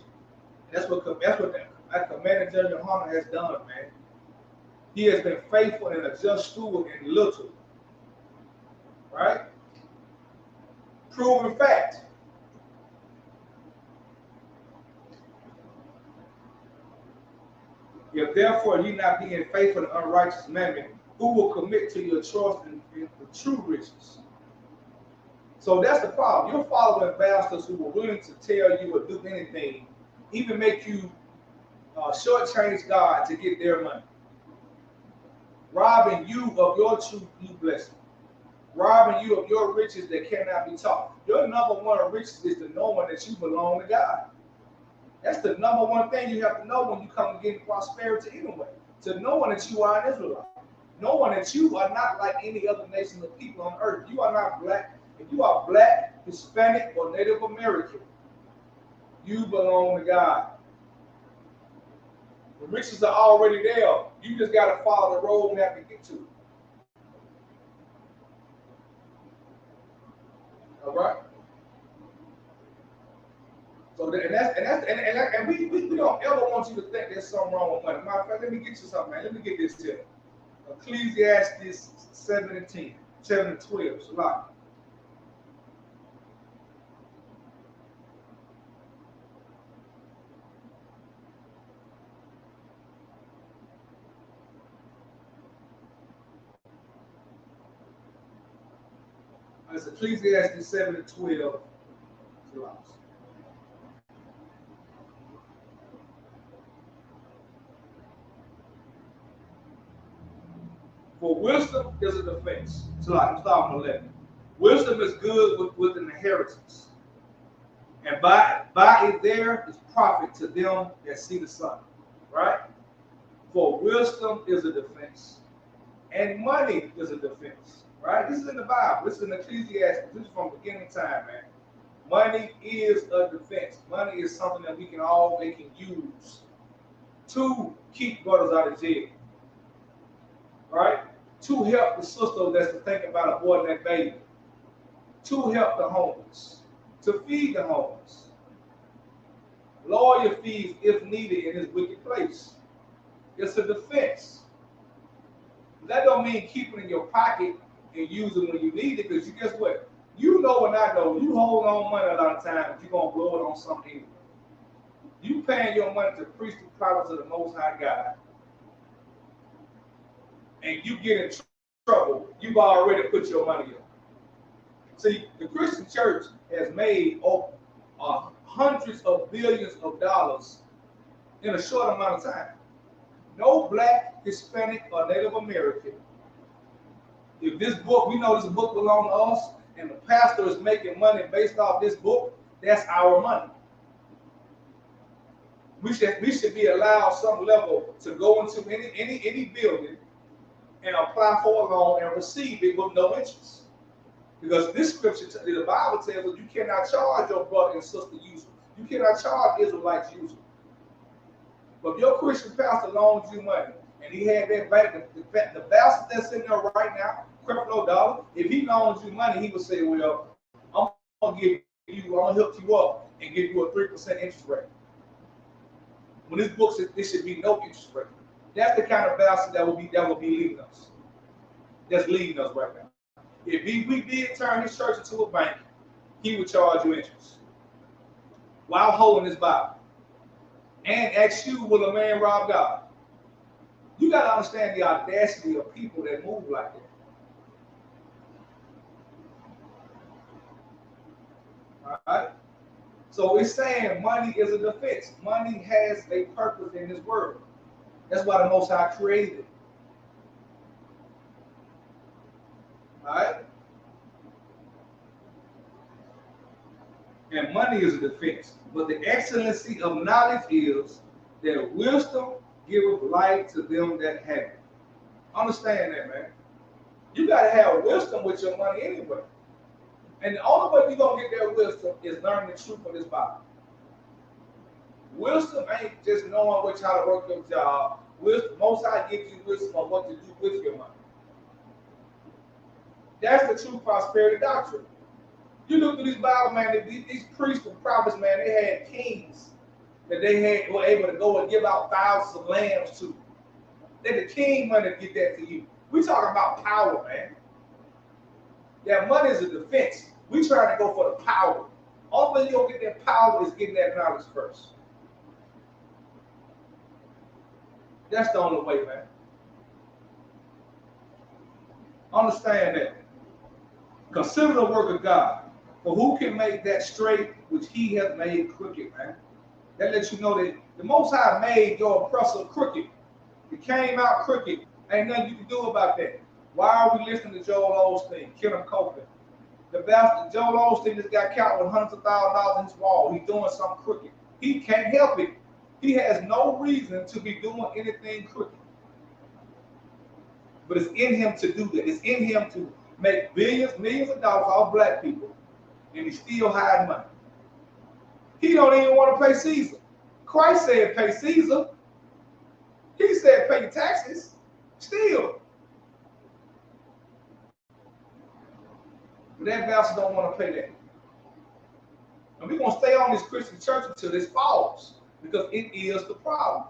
That's what that Commander General Hunter has done, man. He has been faithful and a just steward in little. Right? Proven fact. If therefore ye not being faithful in unrighteous mammon, who will commit to your trust in the true riches? So that's the problem. You're following bastards who are willing to tell you or do anything, even make you shortchange God to get their money. Robbing you of your true blessing. Robbing you of your riches that cannot be taught. Your number one riches is the knowing that you belong to God. That's the number one thing you have to know when you come to get prosperity anyway. To knowing that you are an Israelite. Knowing that you are not like any other nation of people on earth. You are not black. If you are black, Hispanic, or Native American, you belong to God. The riches are already there. You just got to follow the roadmap to get to it. All right. So and we don't ever want you to think there's something wrong with money. Matter of fact, let me get you something, man. Let me get this here. Ecclesiastes 7 and 10, 7 and 12. It's a lot. It's Ecclesiastes 7 and 12. It's a lot. For wisdom is a defense. So I'm starting on 11. Wisdom is good with an inheritance. And by it there is profit to them that see the sun. Right? For wisdom is a defense. And money is a defense. Right? This is in the Bible. This is in Ecclesiastes. This is from beginning time, man. Money is a defense. Money is something that we can use to keep brothers out of jail. Right? To help the sister that's to think about aborting that baby. To help the homeless. To feed the homeless. Lawyer fees if needed in this wicked place. It's a defense. That don't mean keeping it in your pocket and use it when you need it, because you guess what? You know and I know, you hold on money a lot of times, but you're going to blow it on something anyway. You paying your money to preach the prophets of the Most High God, and you get in trouble, you've already put your money up. See, the Christian church has made hundreds of billions of dollars in a short amount of time. No black, Hispanic, or Native American. If this book, we know this book belongs to us, and the pastor is making money based off this book, that's our money. We should be allowed some level to go into any building and apply for a loan and receive it with no interest. Because this scripture, the Bible tells us you cannot charge your brother and sister usury. You cannot charge Israelites usury. But if your Christian pastor loans you money, and he had that bank, the bastard that's in there right now, Creflo Dollar, if he loans you money, he would say, well, I'm gonna hook you up and give you a 3% interest rate. When this book says there should be no interest rate. That's the kind of bastard that will be leading us. That's leading us right now. If we did turn his church into a bank, he would charge you interest while holding his Bible. And ask you, will a man rob God? You got to understand the audacity of people that move like that. All right? So it's saying money is a defense. Money has a purpose in this world. That's why the Most High created it. All right? And money is a defense. But the excellency of knowledge is that wisdom giveth light to them that have it. Understand that, man. You got to have wisdom with your money anyway. And the only way you're going to get that wisdom is learning the truth of this Bible. Wisdom ain't just knowing how to work your job. Wisdom, Most High gives you wisdom on what to do with your money. That's the true prosperity doctrine. You look at these Bible, man, these priests and prophets, man, they had kings that were able to go and give out thousands of lambs to. Then the king money to get that to you. We talking about power, man. That money is a defense. We trying to go for the power. Only way you'll get that power is getting that knowledge first. That's the only way, man. Understand that. Consider the work of God. For who can make that straight which he has made crooked, man? That lets you know that the Most High made your oppressor crooked. It came out crooked. Ain't nothing you can do about that. Why are we listening to Joel Osteen, Kenneth Copeland? The bastard, Joel Osteen just got caught with hundreds of thousands of dollars in his wall. He's doing something crooked. He can't help it. He has no reason to be doing anything crooked. But it's in him to do that. It's in him to make millions of dollars off black people, and he's still hiding money. He don't even want to pay Caesar. Christ said pay Caesar. He said pay your taxes. Still. But that bastard don't want to pay that. And we're going to stay on this Christian church until this falls, because it is the problem.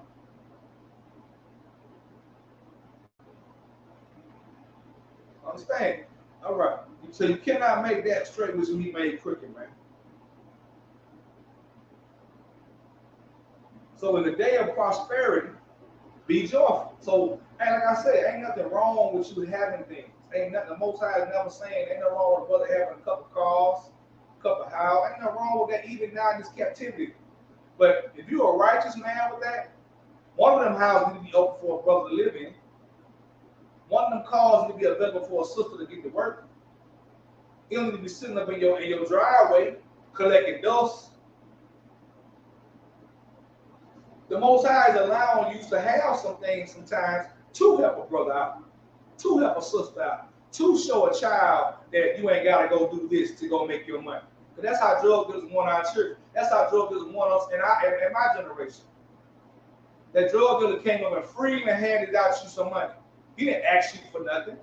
Understand? All right. So you cannot make that straight which he made crooked, man. So in the day of prosperity, be joyful. So, and like I said, ain't nothing wrong with you having things. Ain't nothing. The Most High is never saying ain't nothing wrong with a brother having a couple cars, a couple houses. Ain't nothing wrong with that even now in this captivity. But if you're a righteous man with that, one of them houses need to be open for a brother to live in. One of them cars need to be available for a sister to get to work. You don't need to be sitting up in your driveway collecting dust. The Most High is allowing you to have some things sometimes to help a brother out, to help a sister out, to show a child that you ain't got to go do this to go make your money. Because that's how drug dealers want our church. That's how drug dealers want us in my generation. That drug dealer came up and freely handed out you some money. He didn't ask you for nothing.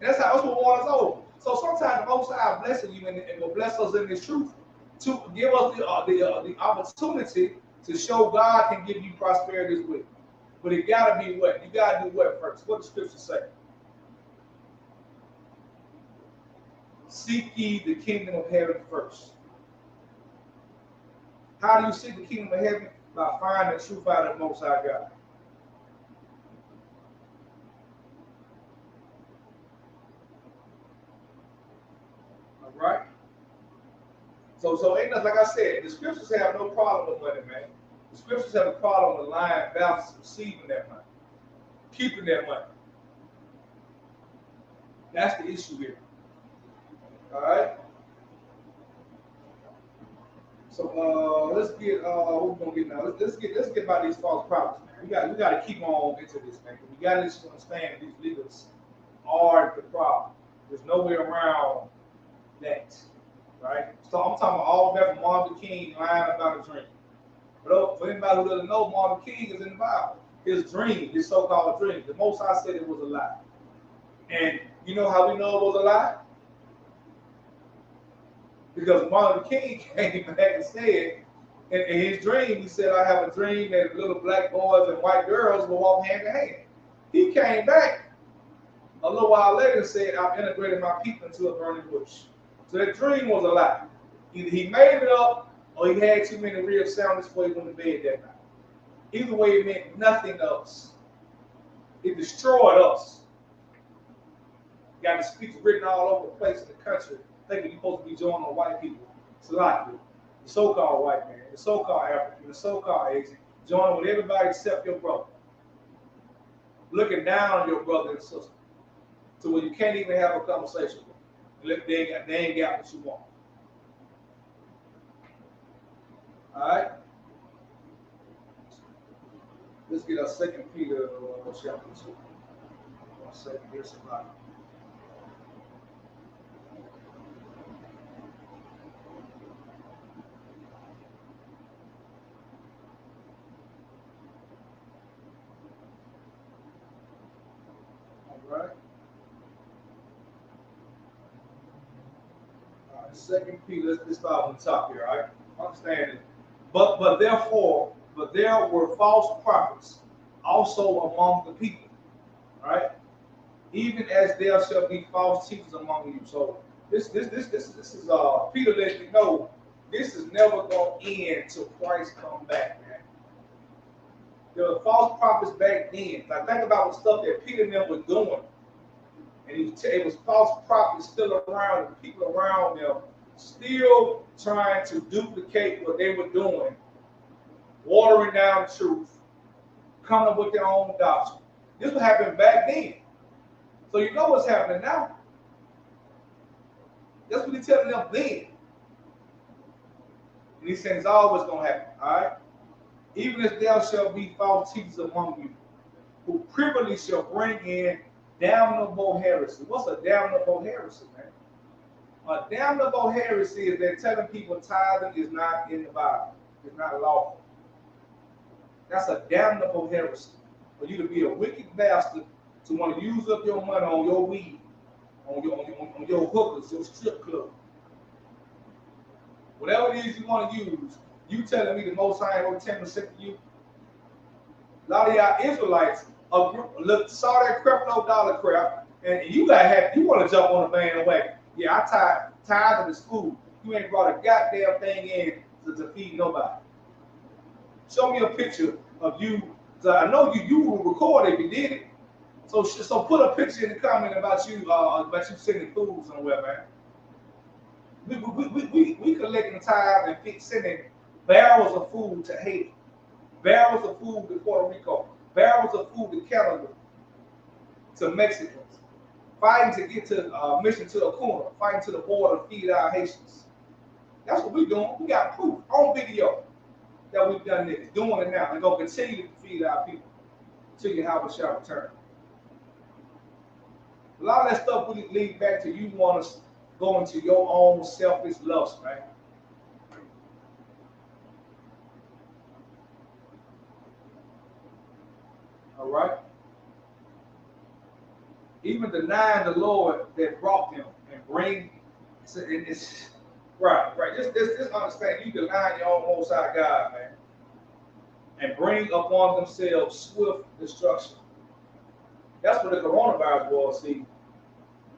And that's what won us over. So sometimes the Most High blessing you and will bless us in this truth to give us the opportunity to show God can give you prosperity as well. But it got to be what? You got to do what first? What does Scripture say? Seek ye the kingdom of heaven first. How do you seek the kingdom of heaven? By finding the truth out of the Most High God. All right? So ain't nothing, like I said, the scriptures have no problem with money, man. The scriptures have a problem with lying, balance, receiving that money, keeping that money. That's the issue here. All right? So let's get what we're gonna get now. Let's get about these false prophets, man. We got to keep on into this, man. We got to understand that these leaders are the problem. There's no way around that, right? So I'm talking about all that from Martin Luther King lying about a dream. But for anybody who doesn't know, Martin Luther King is in the Bible. His dream, his so-called dream, the Most High said it was a lie. And you know how we know it was a lie? Because Martin Luther King came back and said, in his dream, he said, I have a dream that little black boys and white girls will walk hand in hand. He came back a little while later and said, I've integrated my people into a burning bush. So that dream was a lie. Either he made it up or he had too many real soundness before he went to bed that night. Either way, it meant nothing to us. It destroyed us. Got the speech written all over the place in the country thinking you're supposed to be joining on white people. It's a lot, dude. The so-called white man, the so-called African, the so-called Asian, joining with everybody except your brother. Looking down on your brother and sister to where you can't even have a conversation with them. They ain't got what you want. All right? Let's get our 2 Peter chapter 2. 1 second, here's somebody. All right. 2 Peter, let's start on the top here, all right? Understand it. But there were false prophets also among the people, all right? Even as there shall be false teachers among you. So this is Peter letting you know this is never going to end till Christ come back, man. There were false prophets back then. Now think about the stuff that Peter and them were doing. And it was false prophets still around, and people around them still trying to duplicate what they were doing, watering down the truth, coming up with their own doctrine. This was happening back then. So you know what's happening now. That's what he's telling them then. And he's saying it's always going to happen, all right? Even as there shall be false teachers among you, who privily shall bring in damnable heresy. What's a damnable heresy, man? A damnable heresy is that telling people tithing is not in the Bible. It's not lawful. That's a damnable heresy. For you to be a wicked bastard, to want to use up your money on your weed, on your hookers, your strip club. Whatever it is you want to use, you telling me the Most High ain't gonna 10% to you? A lot of y'all Israelites saw that crypto dollar crap, and you want to jump on the bandwagon. Yeah, I tired of the school. You ain't brought a goddamn thing in to feed nobody. Show me a picture of you. I know you will record if you did it. So put a picture in the comment about you sending food somewhere, man. We collecting tithe and sending barrels of food to Haiti, barrels of food to Puerto Rico, barrels of food to Canada, to Mexicans, fighting to get to mission to Acuna, fighting to the border to feed our Haitians. That's what we're doing. We got proof on video that we've done this, doing it now, and gonna continue to feed our people till Yahweh shall return. A lot of that stuff really leads back to you want to go into your own selfish lust, man. All right? Even denying the Lord that brought them and bring, it's right. Just understand, you deny your own Most High God, man, and bring upon themselves swift destruction. That's what the coronavirus was. See,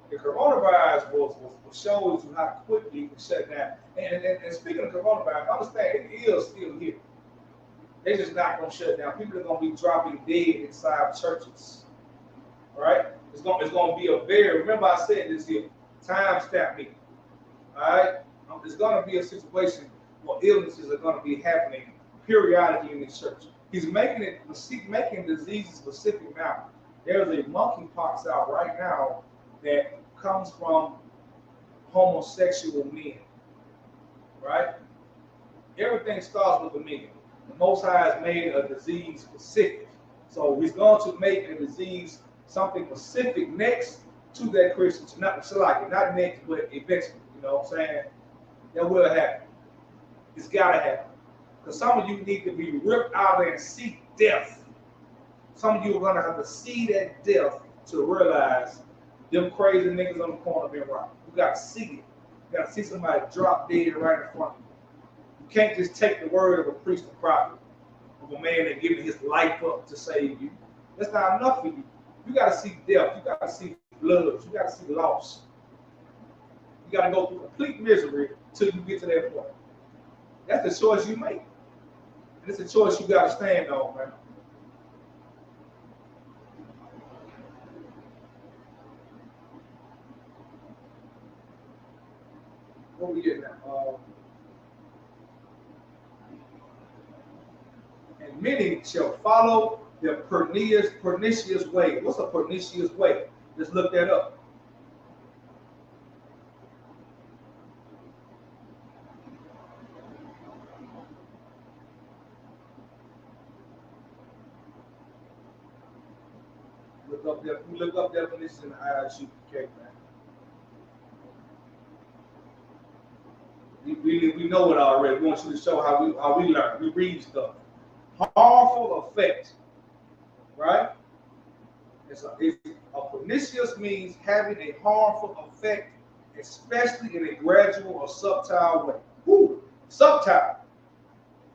the coronavirus was shows you how quickly you can shut down. And speaking of coronavirus, understand it is still here. They're just not going to shut down. People are going to be dropping dead inside churches. All right? It's going to be a remember I said this here, time stamp me. All right? There's going to be a situation where illnesses are going to be happening periodically in the church. He's making diseases specific now. There's a monkeypox out right now that comes from homosexual men. Right? Everything starts with the men. The Most High has made a disease specific. So he's going to make a disease something specific next to that Christian. Not next, but eventually. You know what I'm saying? That will happen. It's got to happen. Because some of you need to be ripped out there and see death. Some of you are going to have to see that death to realize them crazy niggas on the corner been right. You got to see it. You got to see somebody drop dead right in front of you. You can't just take the word of a priest or prophet, of a man that giving his life up to save you. That's not enough for you. You got to see death. You got to see blood. You got to see loss. You got to go through complete misery till you get to that point. That's the choice you make. And it's a choice you got to stand on, man. What we getting at? And many shall follow their pernicious way. What's a pernicious way? Let's look that up. Look up definition in the Isupk, man. We know it already. We want you to show how we learn. We read stuff. Harmful effect, right? It's a pernicious means having a harmful effect, especially in a gradual or subtle way. Woo, subtle.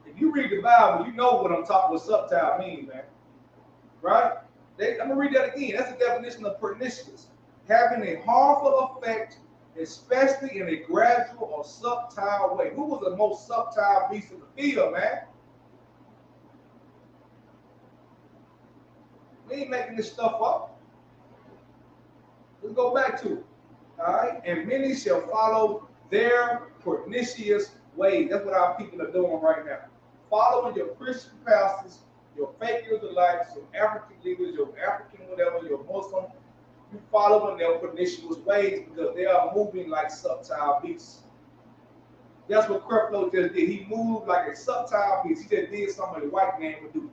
If you read the Bible, you know what subtle means, man. Right? I'm gonna read that again. That's the definition of pernicious. Having a harmful effect, especially in a gradual or subtle way. Who was the most subtle beast in the field, man? We ain't making this stuff up. Let's go back to it. All right? And many shall follow their pernicious ways. That's what our people are doing right now. Following your Christian pastors, your fake Israelites, your African leaders, your African whatever, your Muslim, you following their pernicious ways because they are moving like subtle beasts. That's what Creflo just did. He moved like a subtle beast. He just did something a white man would do.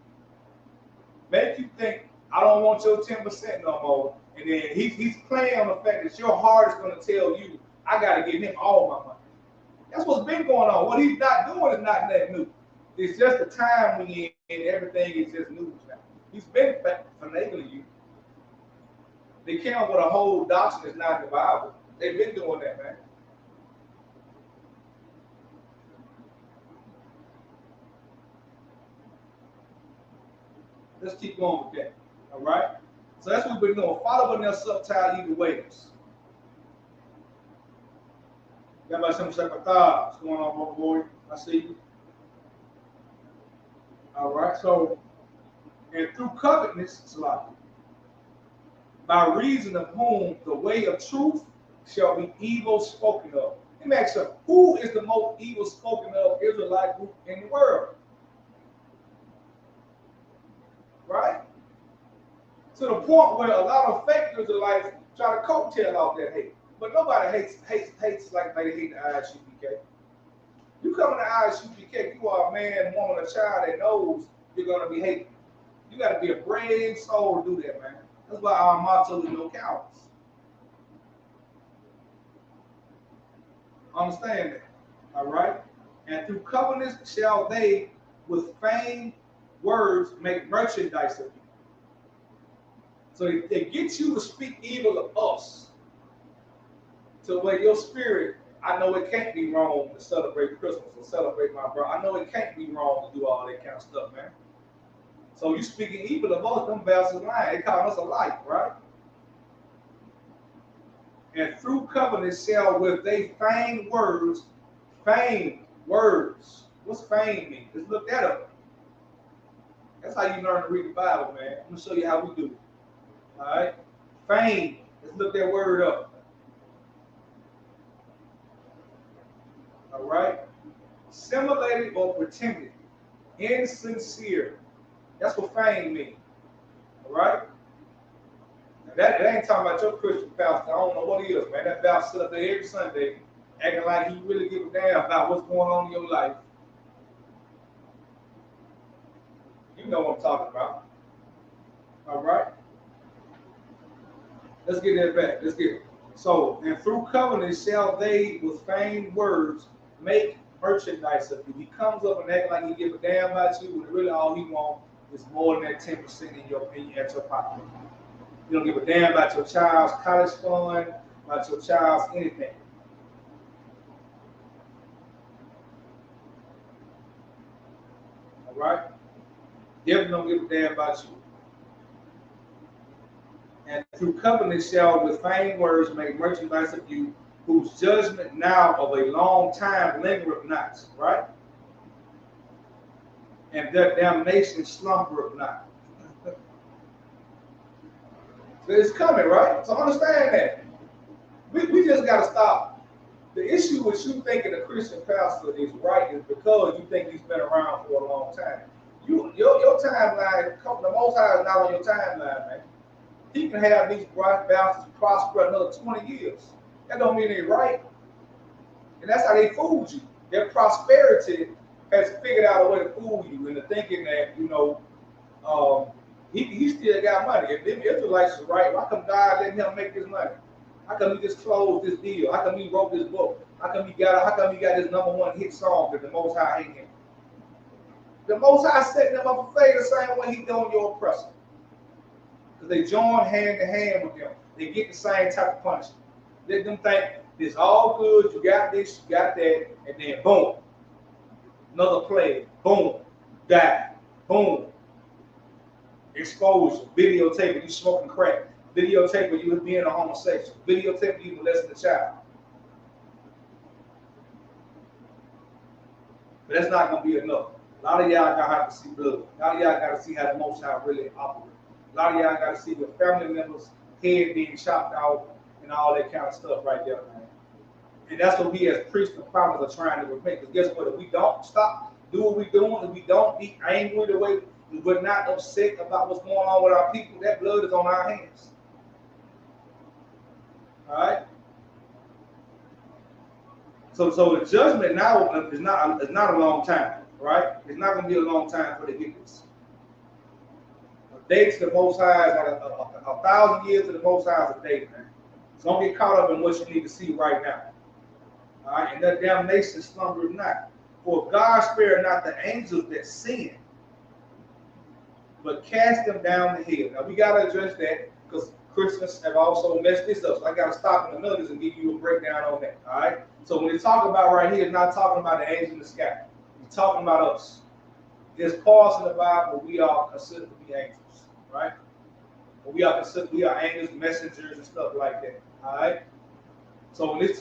Make you think, I don't want your 10% no more. And then he's playing on the fact that your heart is going to tell you, I got to give him all my money. That's what's been going on. What he's not doing is not that new. It's just the time we in, everything is just news now. He's been finagling you. They came up with a whole doctrine that's not in the Bible. They've been doing that, man. Let's keep going with that. All right? So that's what we've been doing. Following their subtle evil ways. Everybody some Shakatah. What's going on, my boy? I see you. All right, so, and through covetousness, by reason of whom the way of truth shall be evil spoken of. Let me ask you, who is the most evil spoken of Israelite group in the world? Right? To the point where a lot of fake Israelites try to coattail off that hate. But nobody hates like they hate the Isupk. You come in the Isupk, you are a man, woman, a child that knows you're going to be hated. You got to be a brave soul to do that, man. That's why our motto is no cowards. Understand that, all right? And through covenants shall they with feigned words make merchandise of you. So they get you to speak evil of us. So where your spirit, I know it can't be wrong to celebrate Christmas or celebrate my brother. I know it can't be wrong to do all that kind of stuff, man. So you speaking evil of us, them bastards lying. They calling us a light, right? And through covenant shall with they feigned words. What's feigned mean? Let's look that up. That's how you learn to read the Bible, man. I'm gonna show you how we do it. All right? Feigned. Let's look that word up. All right? Simulated or pretended. Insincere. That's what feigned means. All right? That ain't talking about your Christian pastor. I don't know what he is, man. That pastor sit up there every Sunday acting like he really give a damn about what's going on in your life. You know what I'm talking about. All right? Let's get that back. Let's get it. So, and through covenant shall they with feigned words make merchandise of you. He comes up and acts like he give a damn about you when really all he wants is more than that 10% in your opinion at your pocket. You don't give a damn about your child's college fund, about your child's anything. All right? Definitely don't give a damn about you. And through covenant shall with feigned words make merchandise of you, whose judgment now of a long time lingereth not, right? And their damnation slumbereth not. So it's coming, right? So understand that. We just got to stop The issue with you thinking a Christian pastor is right is because you think he's been around for a long time. Your timeline, the Most High is not on your timeline, man. He can have these bastards prosper another 20 years. That don't mean they're right. And that's how they fooled you. Their prosperity has figured out a way to fool you into thinking that, he still got money. If them Israelites is right, why come God letting him make this money? How come he just closed this deal? How come he wrote this book? How come he got this #1 hit song that the Most High hate him? The Most High setting them up for failure the same way he doing your oppressor. Because they join hand to hand with them. They get the same type of punishment. Let them think it's all good, you got this, you got that, and then boom. Another plague, boom, die, boom. Exposure, videotape you smoking crack, videotape you being a homosexual, videotape you molesting a child. But that's not going to be enough. A lot of y'all got to have to see blood. A lot of y'all got to see how the Most High really operates. A lot of y'all got to see your family members' head being chopped out and all that kind of stuff right there, man. And that's what we as priests and prophets are trying to repent. Because guess what? If we don't stop, do what we're doing, if we don't be angry the way we're not upset about what's going on with our people, that blood is on our hands. All right? So the judgment now is not a long time, right? It's not going to be a long time for the get A day to the Most High is like a 1,000 years to the Most High is a day, man. So don't get caught up in what you need to see right now. All right? And that damnation slumbereth not. For God spare not the angels that sin, but cast them down the hill. Now we got to address that because Christians have also messed this up. So I got to stop in the middle and give you a breakdown on that. All right. So when it's talking about right here, it's not talking about the angels in the sky. It's talking about us. There's parts in the Bible we are considered to be angels, right? But we are angels, messengers, and stuff like that. All right. So in this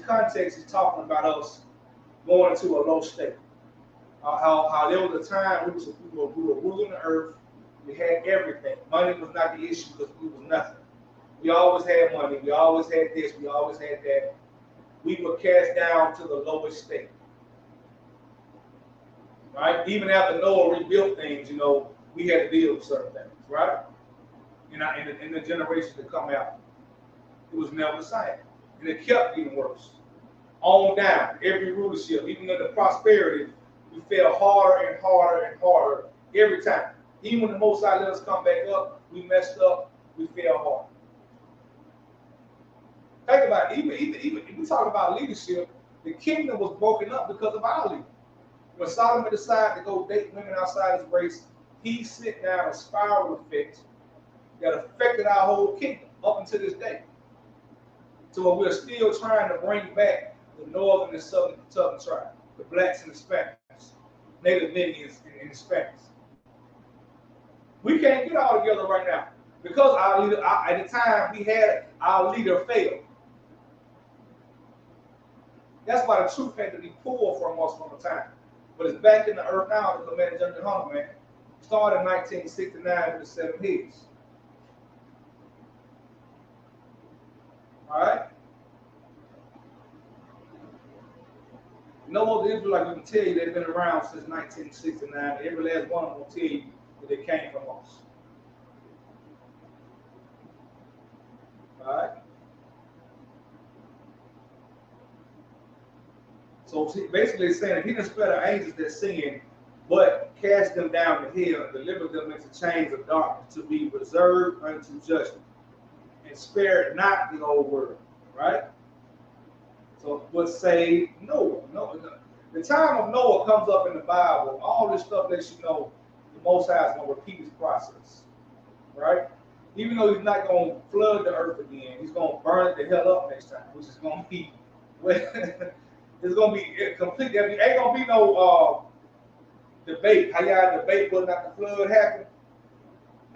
context, he's talking about us going into a low state. How there was a time we were ruling the earth. We had everything. Money was not the issue because we was nothing. We always had money. We always had this. We always had that. We were cast down to the lowest state. Right? Even after Noah rebuilt things, we had to deal with certain things. Right? In the generations that come out, it was never the same. And it kept getting worse. On down, every rulership, even in the prosperity, we fell harder and harder and harder every time. Even when the Most High let us come back up, we messed up, we fell hard. Think about it, even if we talk about leadership, the kingdom was broken up because of our leader. When Solomon decided to go date women outside his race, he sent down a spiral effect that affected our whole kingdom up until this day. So we're still trying to bring back the northern and southern tribe, the blacks and the Spaniards, Native Indians and Hispanics. We can't get all together right now because our leader, at the time we had our leader failed. That's why the truth had to be pulled from us from a time. But it's back in the earth now, the Commander General Hunter, man. Started in 1969 with the 7 Heads. All right? No other Israelite will tell you they've been around since 1969. Every last one of them will tell you that they came from us. All right? So basically it's saying if he didn't spare the angels that sin, but cast them down the hill and deliver them into chains of darkness to be reserved unto judgment, and spared not the old world, right? So what saved Noah? The time of Noah comes up in the Bible. All this stuff lets you know the Most High is going to repeat his process, right? Even though he's not going to flood the earth again, he's going to burn it the hell up next time, which is going to be, it's going to be complete. There ain't going to be no debate. How y'all debate whether or not the flood happened?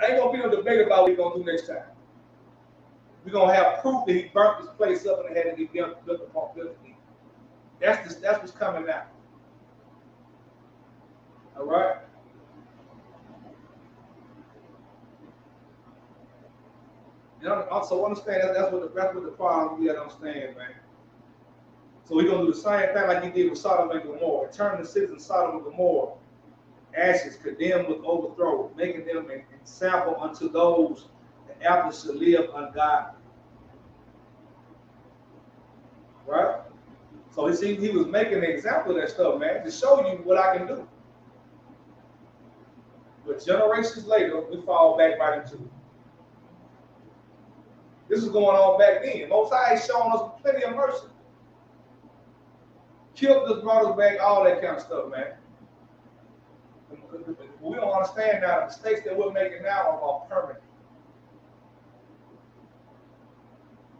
Ain't going to be no debate about what he's going to do next time. We're going to have proof that he burnt this place up and it had to be built upon built again. That's what's coming now. All right? You know, also understand that's what the problem we got to understand, man. So he's going to do the same thing like he did with Sodom and Gomorrah. Turn the cities of Sodom and Gomorrah, ashes, condemned with overthrow, making them an example unto those that after shall live ungodly. Right? So you see, he was making an example of that stuff, man, to show you what I can do. But generations later, we fall back right into it. This was going on back then. Most High is showing us plenty of mercy. Killed us, brought us back, all that kind of stuff, man. We don't understand now the mistakes that we're making now are permanent.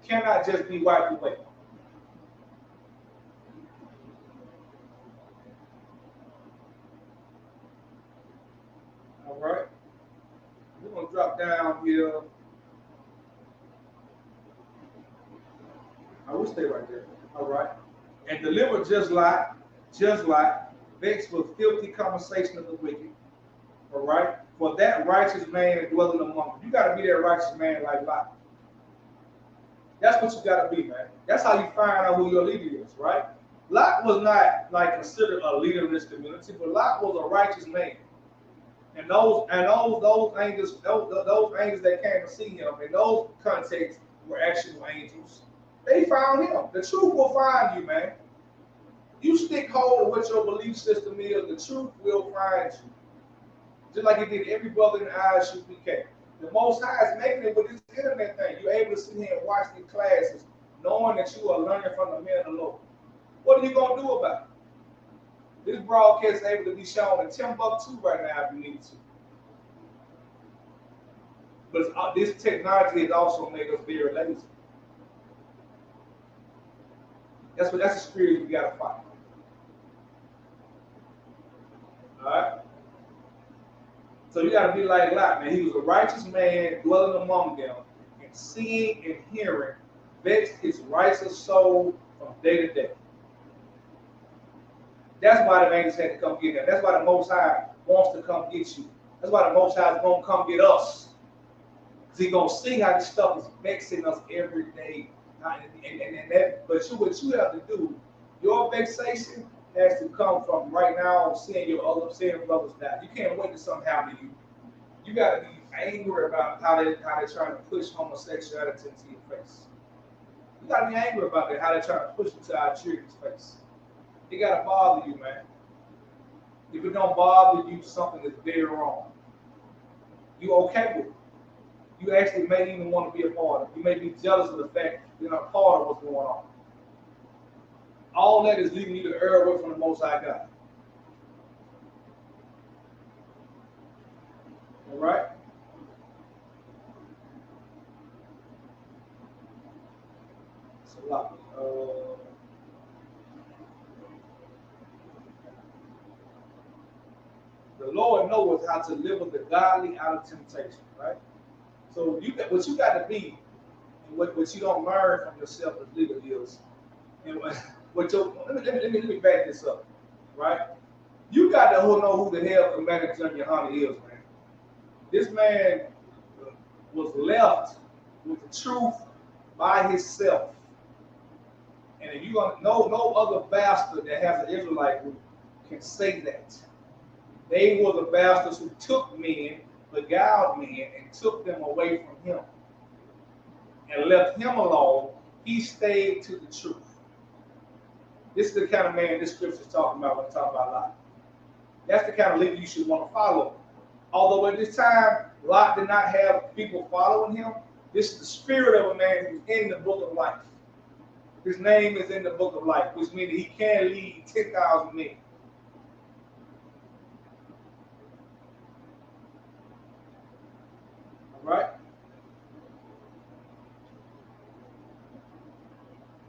Cannot just be wiped away. All right. We're going to drop down here. I will stay right there. All right. And deliver just like, vexed with filthy conversation of the wicked. All right. For that righteous man dwelling among you. You got to be that righteous man like Lot. That's what you got to be, man. That's how you find out who your leader is, right? Lot was not like considered a leader in this community, but Lot was a righteous man. And those angels that came to see him in those contexts were actual angels. They found him. The truth will find you, man. You stick hold of what your belief system is, the truth will find you. Just like it did every brother in the Isupk. The Most High is making it with this internet thing. You're able to sit here and watch these classes, knowing that you are learning from the men of the Lord. What are you going to do about it? This broadcast is able to be shown in Timbuktu right now if you need to. But this technology has also made us very lazy. That's the spirit we got to fight. All right? So you got to be like Lot, man. He was a righteous man dwelling among them, and seeing and hearing vexed his righteous soul from day to day. That's why the angels had to come get him. That's why the Most High wants to come get you. That's why the Most High is going to come get us. Because he's going to see how this stuff is vexing us every day. But what you have to do, your vexation has to come from right now seeing your other brothers die. You can't wait till something happens to you. You got to be angry about how they're trying to push homosexuality into your face. You got to be angry about that, how they're trying to push it to our children's face. It got to bother you, man. If it don't bother you, something is very wrong. You okay with it. You actually may even want to be a part of it. You may be jealous of the fact you're not part of what's going on. All that is leading you to err away from the Most High God. All right? It's a lot. The Lord knows how to deliver the godly out of temptation, right? So what you got to be, and what you don't learn from yourself as leader is, and let me back this up, right? You got to know who the hell Commander General Yohana is, man. This man was left with the truth by himself. And if you gonna know, no other bastard that has an Israelite group can say that. They were the bastards who took men, beguiled men, and took them away from him. And left him alone. He stayed to the truth. This is the kind of man this scripture is talking about when it's talking about Lot. That's the kind of leader you should want to follow. Although at this time, Lot did not have people following him, this is the spirit of a man who's in the book of life. His name is in the book of life, which means that he can lead 10,000 men. All right?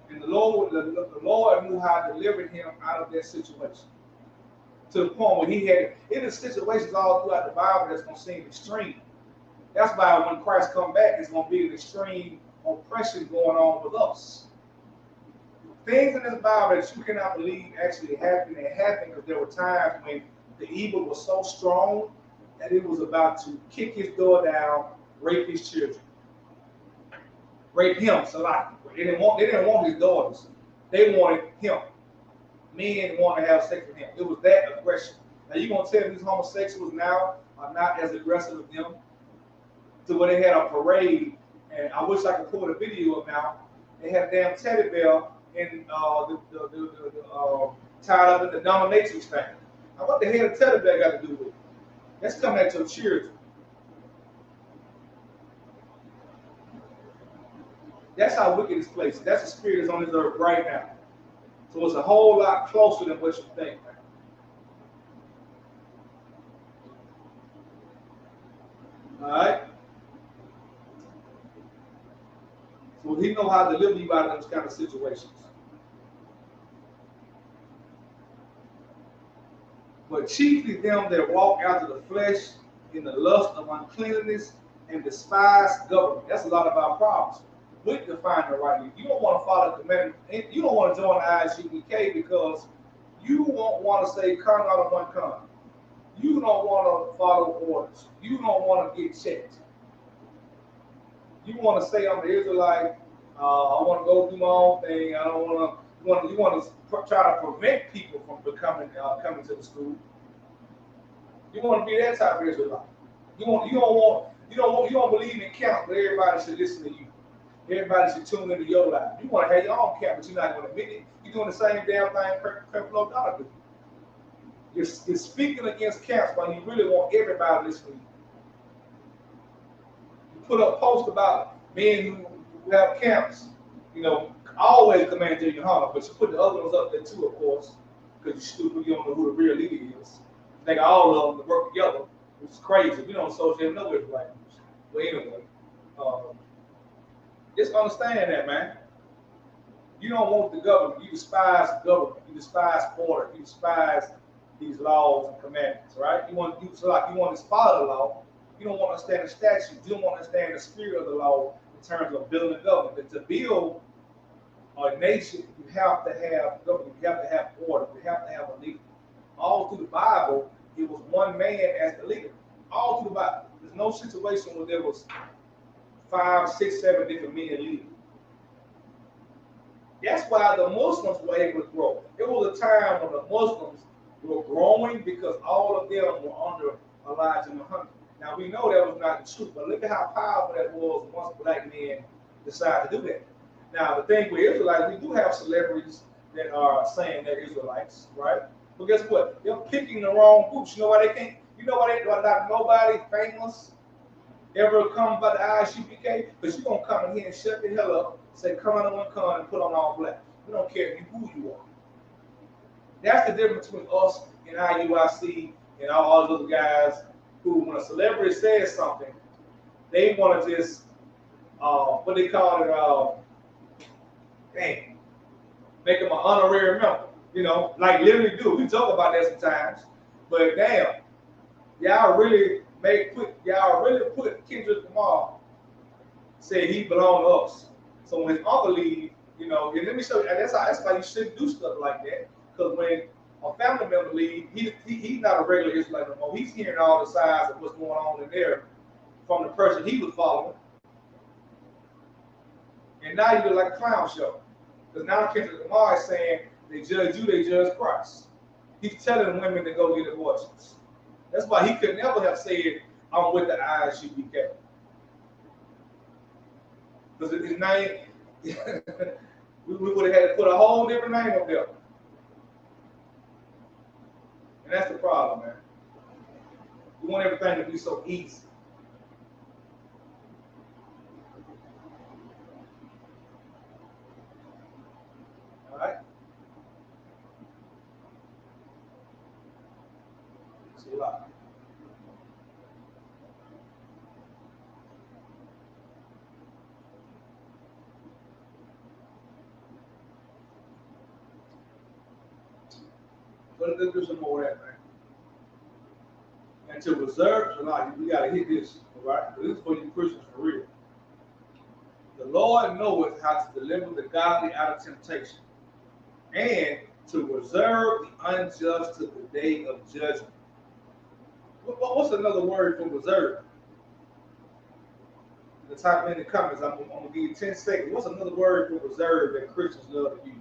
And the Lord knew how to deliver him out of that situation. To the point where he had, it is situations all throughout the Bible that's going to seem extreme. That's why when Christ comes back, it's going to be an extreme oppression going on with us. Things in this Bible that you cannot believe actually happened, and happened because there were times when the evil was so strong that it was about to kick his door down, rape his children. Rape him, so like, they didn't want his daughters. They wanted him. Men want to have sex with him. It was that aggression. Now you gonna tell me these homosexuals now are not as aggressive as them? To where they had a parade, and I wish I could pull the video up now. They had a damn teddy bear in tied up in the dominatrix thing. Now what the hell the teddy bear got to do with it? That's coming at your children. That's how wicked this place is. That's the spirit that's on this earth right now. So it's a whole lot closer than what you think, man. All right? So he know how to deliver you out of those kind of situations. But chiefly them that walk after the flesh in the lust of uncleanness and despise government. That's a lot of our problems. We define the right lead. You don't want to follow the commandment. You don't want to join the Isupk because you won't want to say come out of one con. You don't want to follow orders. You don't want to get checked. You want to say I'm the Israelite. I want to go do my own thing. I don't want to. You want to try to prevent people from becoming coming to the school. You want to be that type of Israelite. You don't believe in camp, but everybody should listen to you. Everybody should tune into your life. You want to have your own camp, but you're not going to admit it. You're doing the same damn thing Creflo Dollar do. You're speaking against camps when you really want everybody to listen to you. You put up posts about men who have camps, always command your honor, but you put the other ones up there too, of course, because you're stupid, you don't know who the real leader is. You think all of them to work together, which is crazy. We don't associate nowhere with black news. But anyway, just understand that, man. You don't want the government. You despise government. You despise order. You despise these laws and commandments, right? You want to follow the law. You don't want to understand the statute. You don't want to understand the spirit of the law in terms of building government. But to build a nation, you have to have government. You have to have order. You have to have a leader. All through the Bible, it was one man as the leader. All through the Bible. There's no situation where there was 5, 6, 7 different men leading. That's why the Muslims were able to grow. It was a time when the Muslims were growing because all of them were under Elijah Muhammad. Now we know that was not the truth, but look at how powerful that was once black men decided to do that. Now the thing with Israelites, we do have celebrities that are saying they're Israelites, right? But guess what? They're picking the wrong groups. You know why they can't? You know why not nobody famous ever come by the Isupk? Because you're going to come in here and shut the hell up, say come on one con and put on all black. We don't care who you are. That's the difference between us and IUIC and all those other guys who, when a celebrity says something, they want to just, what they call it, make them an honorary member. Like literally do. We joke about that sometimes, but damn, y'all really put Kendrick Lamar, said he belonged to us. So when his uncle leave, and let me show you, and that's why you shouldn't do stuff like that. Because when a family member leave, he's not a regular Israelite no more. He's hearing all the sides of what's going on in there from the person he was following. And now you look like a clown show. Because now Kendrick Lamar is saying they judge you, they judge Christ. He's telling women to go get abortions. That's why he could never have said, I'm with the Isupk. Because his name, we would have had to put a whole different name up there. And that's the problem, man. We want everything to be so easy. All right? It's a lot. Let's do some more of that, man. And to reserve tonight, we got to hit this, all right? This is for you Christians for real. The Lord knoweth how to deliver the godly out of temptation, and to reserve the unjust to the day of judgment. What's another word for reserve? Type in the comments. I'm going to give you 10 seconds. What's another word for reserve that Christians love to use?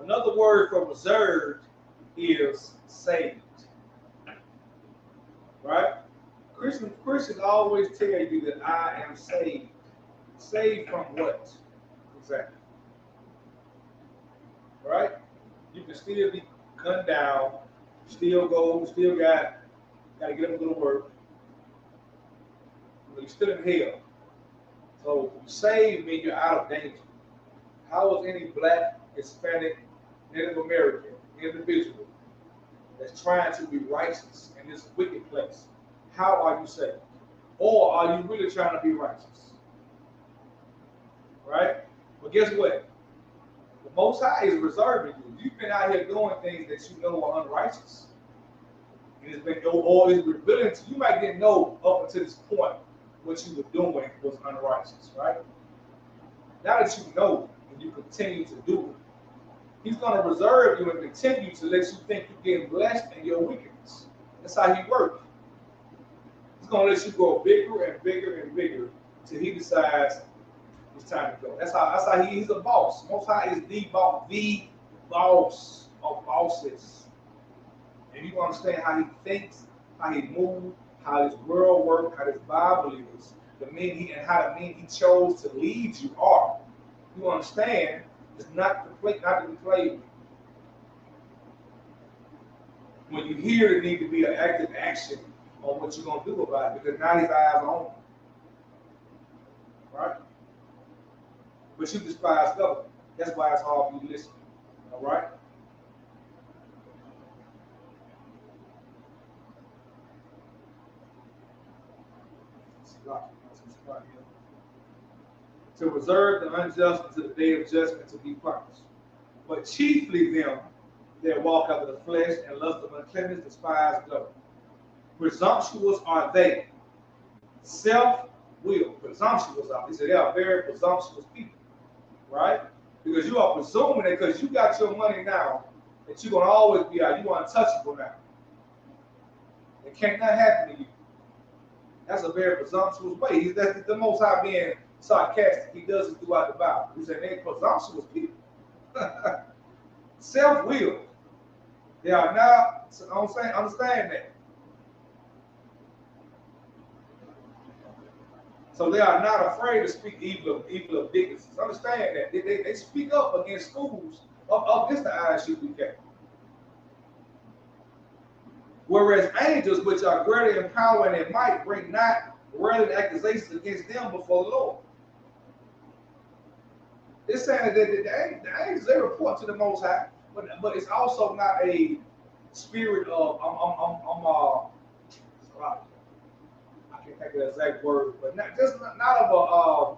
Another word for reserved is saved. Right? Christians always tell you that I am saved. Saved from what? Exactly. Right? You can still be gunned down, still gotta get up and go to work. But you're still in hell. So saved means you're out of danger. How is any black, Hispanic, Native American individual that's trying to be righteous in this wicked place, how are you saved? Or are you really trying to be righteous? Right? But guess what? The Most High is reserving you. You've been out here doing things that you know are unrighteous. And it's been always revealing to you. You might didn't know up until this point what you were doing was unrighteous, right? Now that you know and you continue to do it, He's going to reserve you and continue to let you think you're getting blessed in your wickedness. That's how He works. He's going to let you grow bigger and bigger and bigger until He decides it's time to go. That's how He's a boss. Most High is the boss of bosses. And you understand how He thinks, how He moves, how His world works, how His Bible is, how the men He chose to lead you are. You understand? It's not to be played with. When you hear there need to be an active action on what you're going to do about it, because now His eyes are on you. Right? But you despise government. That's why it's hard for you to listen. All right? To reserve the unjust until the day of judgment to be punished. But chiefly them that walk after the flesh and lust of uncleanness despise government. Presumptuous are they. Self-will. Presumptuous are they. He said they are very presumptuous people. Right? Because you are presuming that because you got your money now, that you're going to always be out. You're untouchable now. It can't not happen to you. That's a very presumptuous way. That's the Most High being sarcastic. He does it throughout the Bible. He said they're presumptuous people. Self-willed. They are not, understand that. So they are not afraid to speak evil of dignitaries. Understand that. They speak up against schools against the Isupk. Whereas angels, which are greater in power and in might, bring not railing accusations against them before the Lord. It's saying that the angels, they report to the Most High, but it's also not a spirit of I can't think of the exact word, but not of a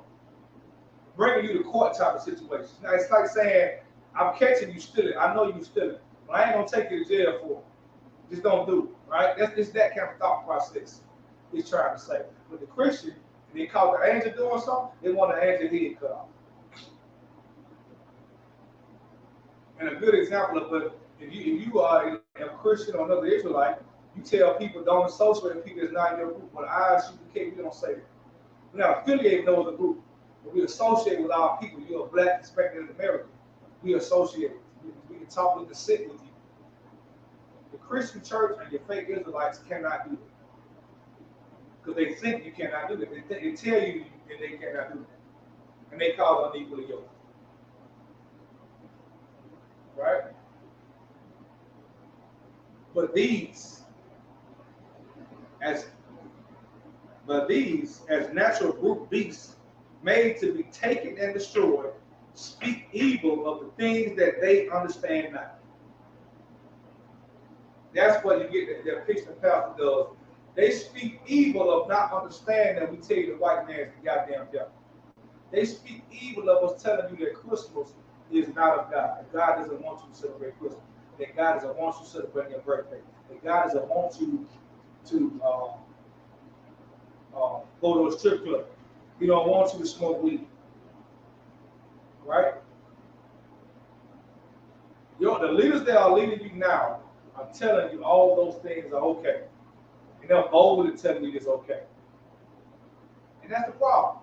bringing you to court type of situation. Now, it's like saying, I'm catching you stealing. I know you stealing, but I ain't gonna take you to jail for it. Just don't do it, right? That's that kind of thought process he's trying to say. But the Christian, they call the angel doing something, they want the angel head cut off. And a good example of it, if you are a Christian or another Israelite, you tell people don't associate with people that's not in your group. But Isupk, we don't say that. We're not affiliated with no other group, but we associate with our people. You're a black, Hispanic, American. We associate with you. We can talk, we can sit with you. The Christian church and your fake Israelites cannot do that. Because they think you cannot do that. They tell you that they cannot do that. And they call it unequally yoked. Right? But these, as natural brute beasts, made to be taken and destroyed, speak evil of the things that they understand not. That's what you get that Christian pastor does. They speak evil of not understanding that we tell you the white man's the goddamn devil. They speak evil of us telling you that Christmas is not of God. That God doesn't want you to celebrate Christmas. That God doesn't want you to celebrate your birthday. That God doesn't want you to go to a strip club. He don't want you to smoke weed. Right? The leaders that are leading you now are telling you all those things are okay. And they're bold in telling you it's okay. And that's the problem.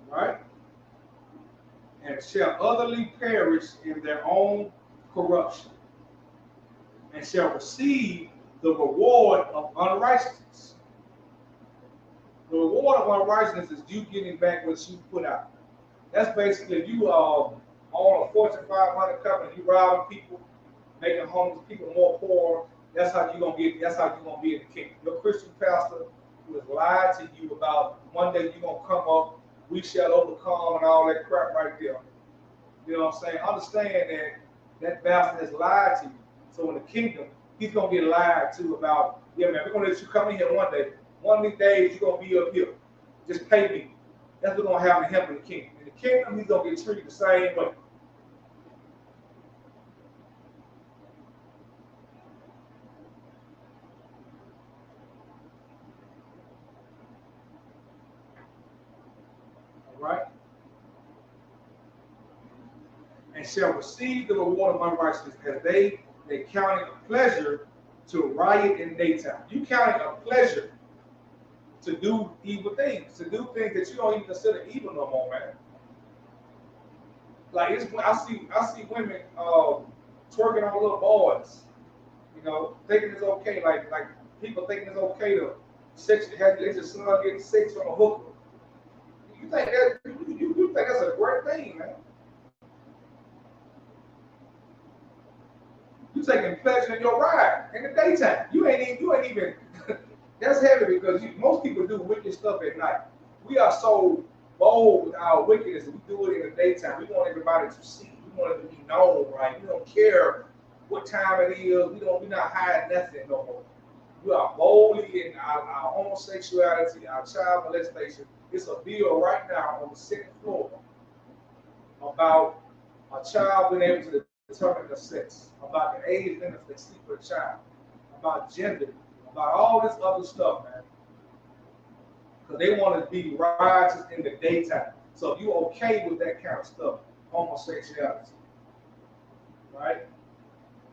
right? And shall utterly perish in their own corruption, and shall receive the reward of unrighteousness. The reward of unrighteousness is you getting back what you put out. That's basically if you own a Fortune 500 company, you robbing people, making homeless people more poor. That's how you gonna get. That's how you gonna be in the kingdom. Your Christian pastor who has lied to you about one day you gonna come up, we shall overcome, and all that crap right there. You know what I'm saying? Understand that that bastard has lied to you. So in the kingdom, he's gonna get lied to about, yeah, man, we're gonna let you come in here one day. One of these days you're gonna be up here. Just pay me. That's what's gonna happen to him in the kingdom. In the kingdom, he's gonna get treated the same way. All right? And shall receive the reward of unrighteousness, as they count it a pleasure to riot in daytime. You count it a pleasure to do evil things, to do things that you don't even consider evil no more, man. Like it's when I see women twerking on little boys, you know, thinking it's okay. Like people thinking it's okay to have their son getting sex from a hooker. You think that you think that's a great thing, man? You taking pleasure in your ride in the daytime. You ain't even. That's heavy because most people do wicked stuff at night. We are so bold with our wickedness. We do it in the daytime. We want everybody to see. We want it to be known, right? We don't care what time it is. We're not hiding nothing no more. We are boldly in our homosexuality, our child molestation. It's a bill right now on the second floor about a child being able to determine the sex, about the age limits they see for a child, about gender, about all this other stuff, man. Because they want to be righteous in the daytime. So if you're okay with that kind of stuff, homosexuality, right?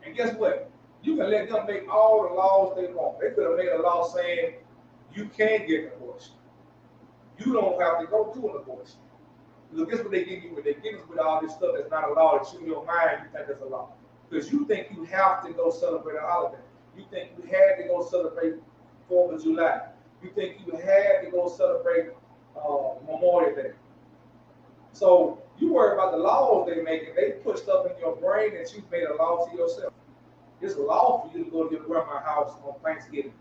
And guess what? You can let them make all the laws they want. They could have made a law saying you can get an abortion. You don't have to go do an abortion. Because guess what they give you with? They give us with all this stuff that's not a law that you in your mind you think is a law. Because you think you have to go celebrate a holiday. You think you had to go celebrate 4th of July. You think you had to go celebrate Memorial Day. So you worry about the laws they make, and they put stuff in your brain that you've made a law to yourself. It's a law for you to go to your grandma's house on Thanksgiving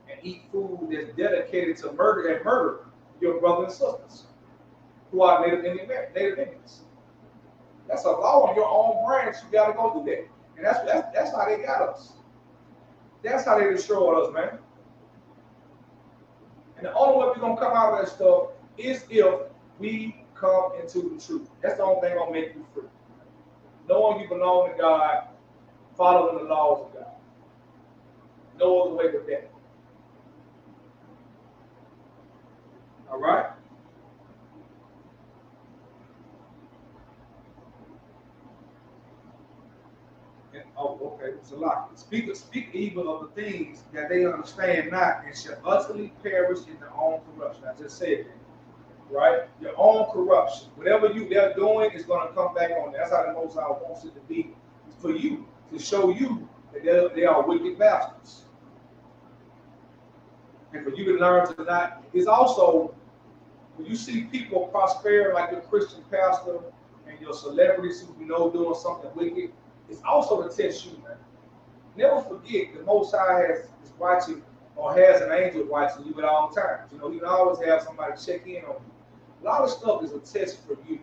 and eat food that's dedicated to murder your brothers and sisters who are Native Indians. That's a law on your own brain that you got to go do that. And that's how they got us. That's how they destroyed us, man. And the only way we're going to come out of that stuff is if we come into the truth. That's the only thing going to make you free. Knowing you belong to God, following the laws of God. No other way but that. All right? And, okay, it's a lot. Speak evil of the things that they understand not, and shall utterly perish in their own corruption. I just said that. Right? Your own corruption. Whatever they're doing is going to come back on. That's how the Most High wants it to be for you, to show you that they are wicked bastards. And for you to learn to not, it's also, when you see people prosper like your Christian pastor and your celebrities who you know doing something wicked, it's also to test you, man. Never forget the Most High is watching or has an angel watching you at all times. You know, you can always have somebody check in on you. A lot of stuff is a test for you.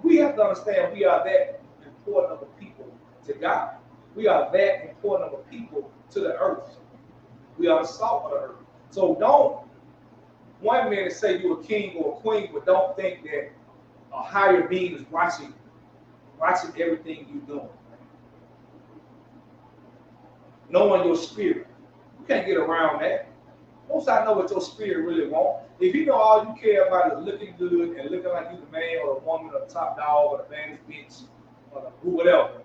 We have to understand we are that important of a people to God. We are that important of a people to the earth. We are the salt of the earth. So don't one minute say you're a king or a queen, but don't think that a higher being is watching everything you're doing. Knowing your spirit. You can't get around that. Most I know what your spirit really wants. If you know all you care about is looking good and looking like you're the man or the woman or the top dog or the baddest bitch or the whatever,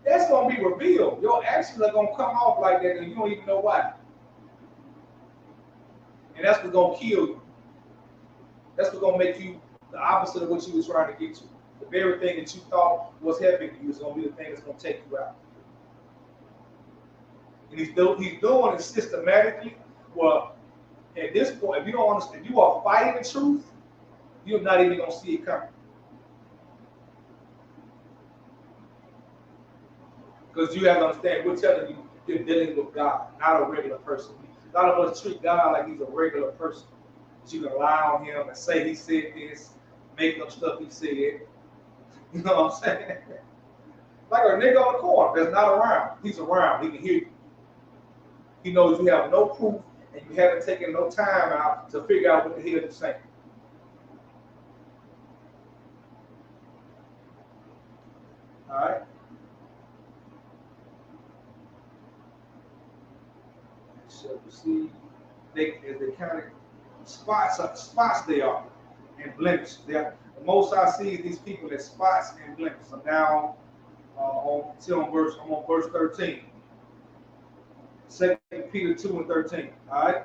that's going to be revealed. Your actions are going to come off like that and you don't even know why. And that's what's going to kill you. That's what's gonna make you the opposite of what you was trying to get to. The very thing that you thought was helping you is gonna be the thing that's gonna take you out. And he's doing it systematically. Well, at this point, if you don't understand, if you are fighting the truth, you're not even gonna see it coming. Because you have to understand, we're telling you you're dealing with God, not a regular person. A lot of us treat God like he's a regular person. That you can lie on him and say he said this, make up stuff he said. You know what I'm saying? Like a nigga on the corner that's not around. He's around, he can hear you. He knows you have no proof and you haven't taken no time out to figure out what the hell you're saying. All right? So you see, they kind of spots they are and blemishes. The most I see is these people that spots and blemishes. I'm now on verse 13. 2 Peter 2 and 13. All right?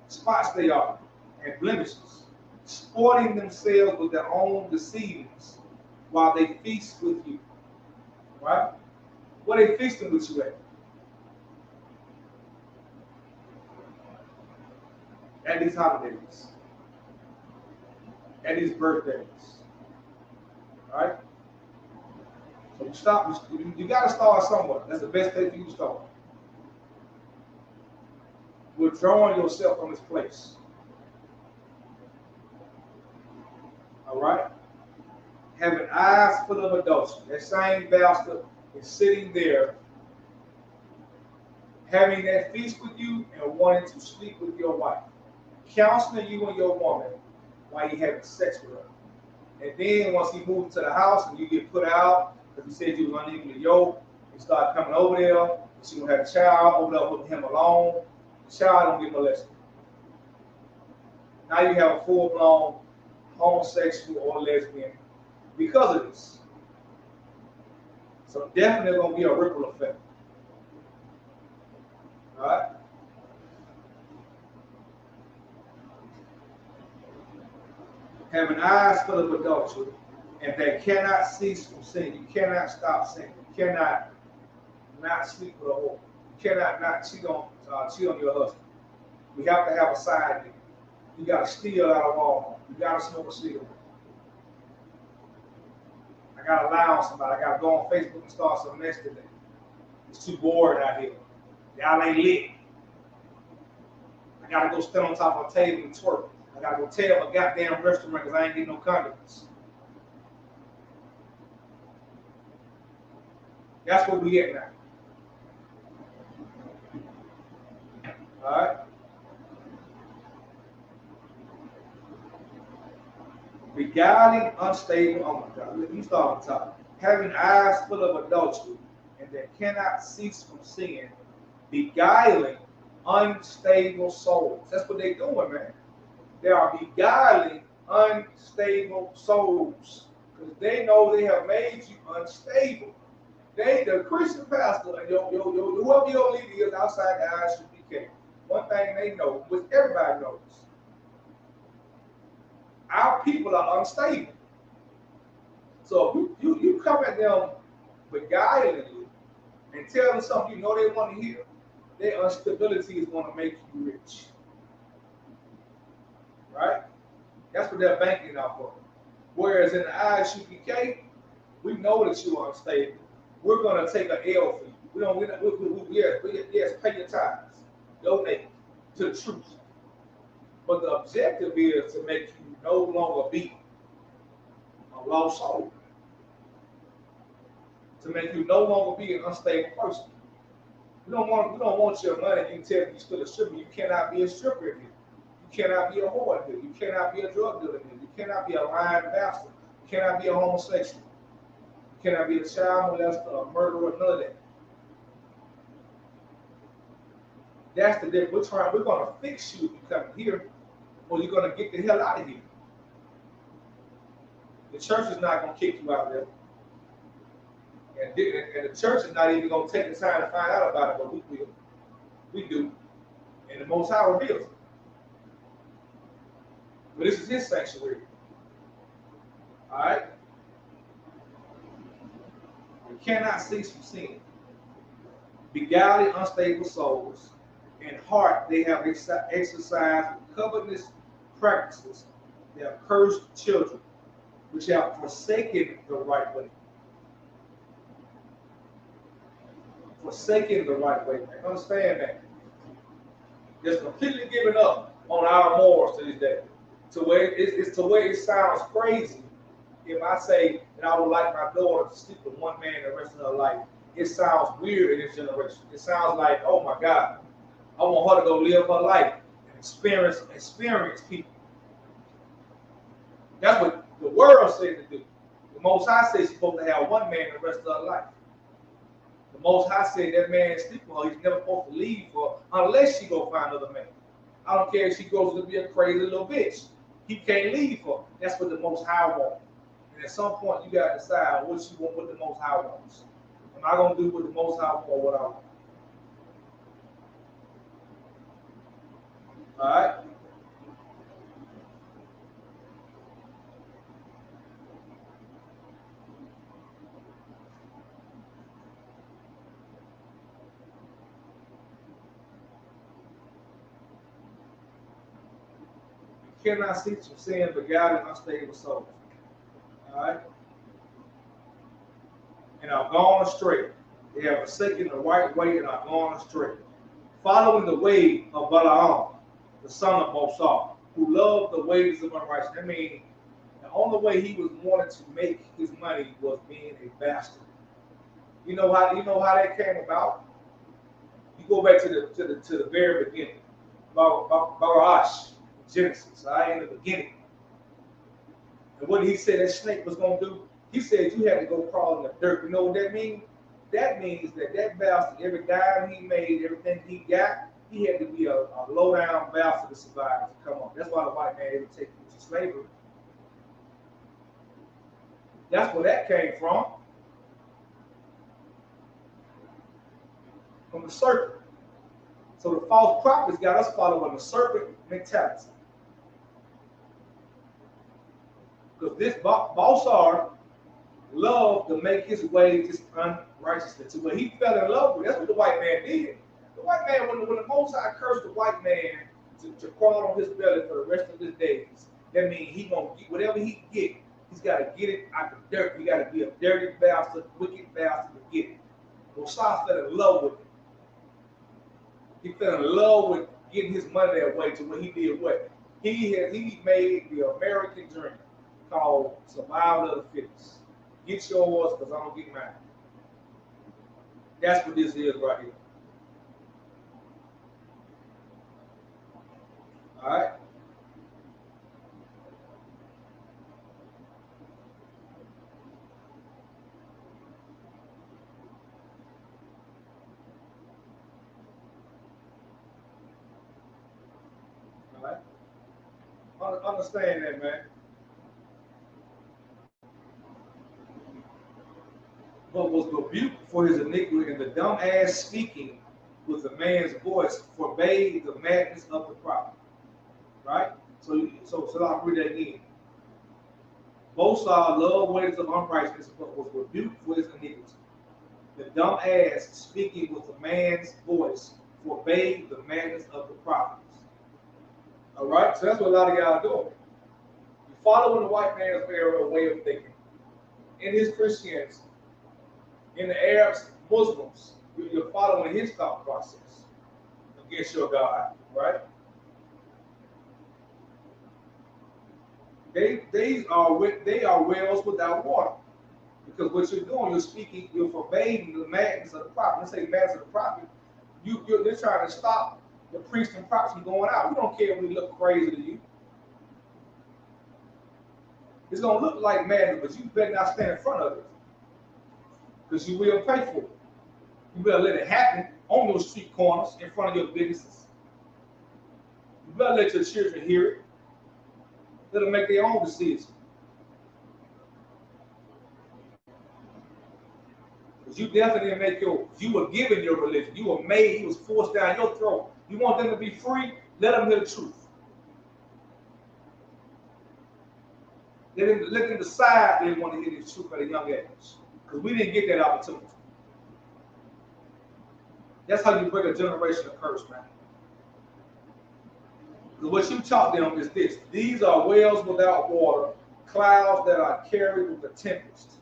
Spots they are and blemishes, sporting themselves with their own deceivings while they feast with you. Right? What are they feasting with you at? At these holidays, at these birthdays. All right? So you got to start somewhere. That's the best place for you to start. Withdrawing yourself from this place. All right? Having eyes full of adultery. That same bastard is sitting there having that feast with you and wanting to sleep with your wife. Counseling you and your woman while you're having sex with her. And then once he moves into the house and you get put out, because he said you was unequally yoked, you start coming over there, and she gonna have a child over there with him alone. The child don't get molested. Now you have a full-blown homosexual or lesbian because of this. So definitely gonna be a ripple effect. All right? Having eyes full of adultery, and they cannot cease from sin. You cannot stop sinning. You cannot not sleep with a whore. You cannot not cheat on your husband. We have to have a side gig. You got to steal out of Walmart. You got to smoke a cigarette. I got to lie on somebody. I got to go on Facebook and start some mess today. It's too boring out here. Y'all ain't lit. I got to go stand on top of a table and twerk. I got to go tell a goddamn restaurant because I ain't getting no condiments. That's what we get now. All right? Beguiling, unstable, oh my God, let me start on top. Having eyes full of adultery, and that cannot cease from sin, beguiling unstable souls. That's what they're doing, man. They are beguiling unstable souls because they know they have made you unstable. The Christian pastor and whoever your leader is outside the Isupk, one thing they know, which everybody knows, our people are unstable. So if you come at them beguilingly and tell them something you know they want to hear, their instability is going to make you rich. Right? That's what they're banking off of. Whereas in the Isupk, we know that you are unstable. We're going to take an L for you. Yes, pay your tithes. Donate to the truth. But the objective is to make you no longer be a lost soul. To make you no longer be an unstable person. We don't want your money. You tell me you're still a stripper. You cannot be a stripper here. You cannot be a whore here. You cannot be a drug dealer here. You cannot be a lying bastard. You cannot be a homosexual. You cannot be a child molester, a murderer, none of that. That's the difference. We're going to fix you if you come here, or you're going to get the hell out of here. The church is not going to kick you out of there. And the church is not even going to take the time to find out about it, but we will. We do. And the Most High reveals it. But this is his sanctuary. All right? We cannot cease from sin. Beguiling unstable souls, in heart they have exercised covetous practices. They have cursed children, which have forsaken the right way. Forsaken the right way. Man. Understand that. Just completely giving up on our morals to this day. To where it's to where it sounds crazy if I say that I would like my daughter to sleep with one man the rest of her life. It sounds weird in this generation. It sounds like, oh my God, I want her to go live her life and experience people. That's what the world said to do. The Most High said she's supposed to have one man the rest of her life. The Most High said that man sleep with her, he's never supposed to leave her unless she go find another man. I don't care if she goes to be a crazy little bitch. He can't leave her. That's what the Most High wants. And at some point, you got to decide what you want, what the Most High wants. Am I going to do what the Most High wants or what I want? All right? You cannot cease from sin, but God is unstable souls. All right? And are gone astray. They have forsaken the right way and are gone astray, following the way of Balaam, the son of Bosar, who loved the ways of unrighteousness. I mean, the only way he was wanted to make his money was being a bastard. You know how that came about? You go back to the very beginning. Barash, Genesis, right? In the beginning. And what he said that snake was going to do? He said you had to go crawl in the dirt. You know what that means? That means that bastard, every dime he made, everything he got, he had to be a low-down bastard to survive, to come on. That's why the white man didn't take you to slavery. That's where that came from. From the serpent. So the false prophets got us following the serpent mentality. Because this Bosar loved to make his way just unrighteousness. So when he fell in love with, that's what the white man did. The white man, when the Most High cursed the white man to crawl on his belly for the rest of his days, that means he gonna get whatever he get, he's got to get it out the dirt. He got to be a dirty bastard, wicked bastard to get it. Bosar fell in love with it. He fell in love with getting his money that way to where he did what? He made the American dream called survival of the fittest. Get yours because I'm going to get mine. That's what this is right here. All right? All right? Understand that, man. But was rebuked for his iniquity, and the dumb ass speaking with the man's voice forbade the madness of the prophet. Right? So I'll read that again. Bosar loved ways of unrighteousness, but was rebuked for his iniquity. The dumb ass speaking with a man's voice forbade the madness of the prophets. All right? So that's what a lot of y'all are doing. You're following the white man's way of thinking. In his Christians, in the Arabs, Muslims, you're following his thought process against your God, right? They are wells without water. Because what you're doing, you're forbidding the madness of the prophet. Let's say madness of the prophet. They're trying to stop the priests and prophets from going out. We don't care if we look crazy to you. It's going to look like madness, but you better not stand in front of it. Because you will pay for it. You better let it happen on those street corners in front of your businesses. You better let your children hear it. Let them make their own decisions. Because you definitely didn't make you were given your religion. You were made, it was forced down your throat. You want them to be free? Let them hear the truth. Let them decide they want to hear this truth at a young age. Because we didn't get that opportunity. That's how you break a generational curse, man. Because what you taught them is this. These are wells without water, clouds that are carried with the tempest,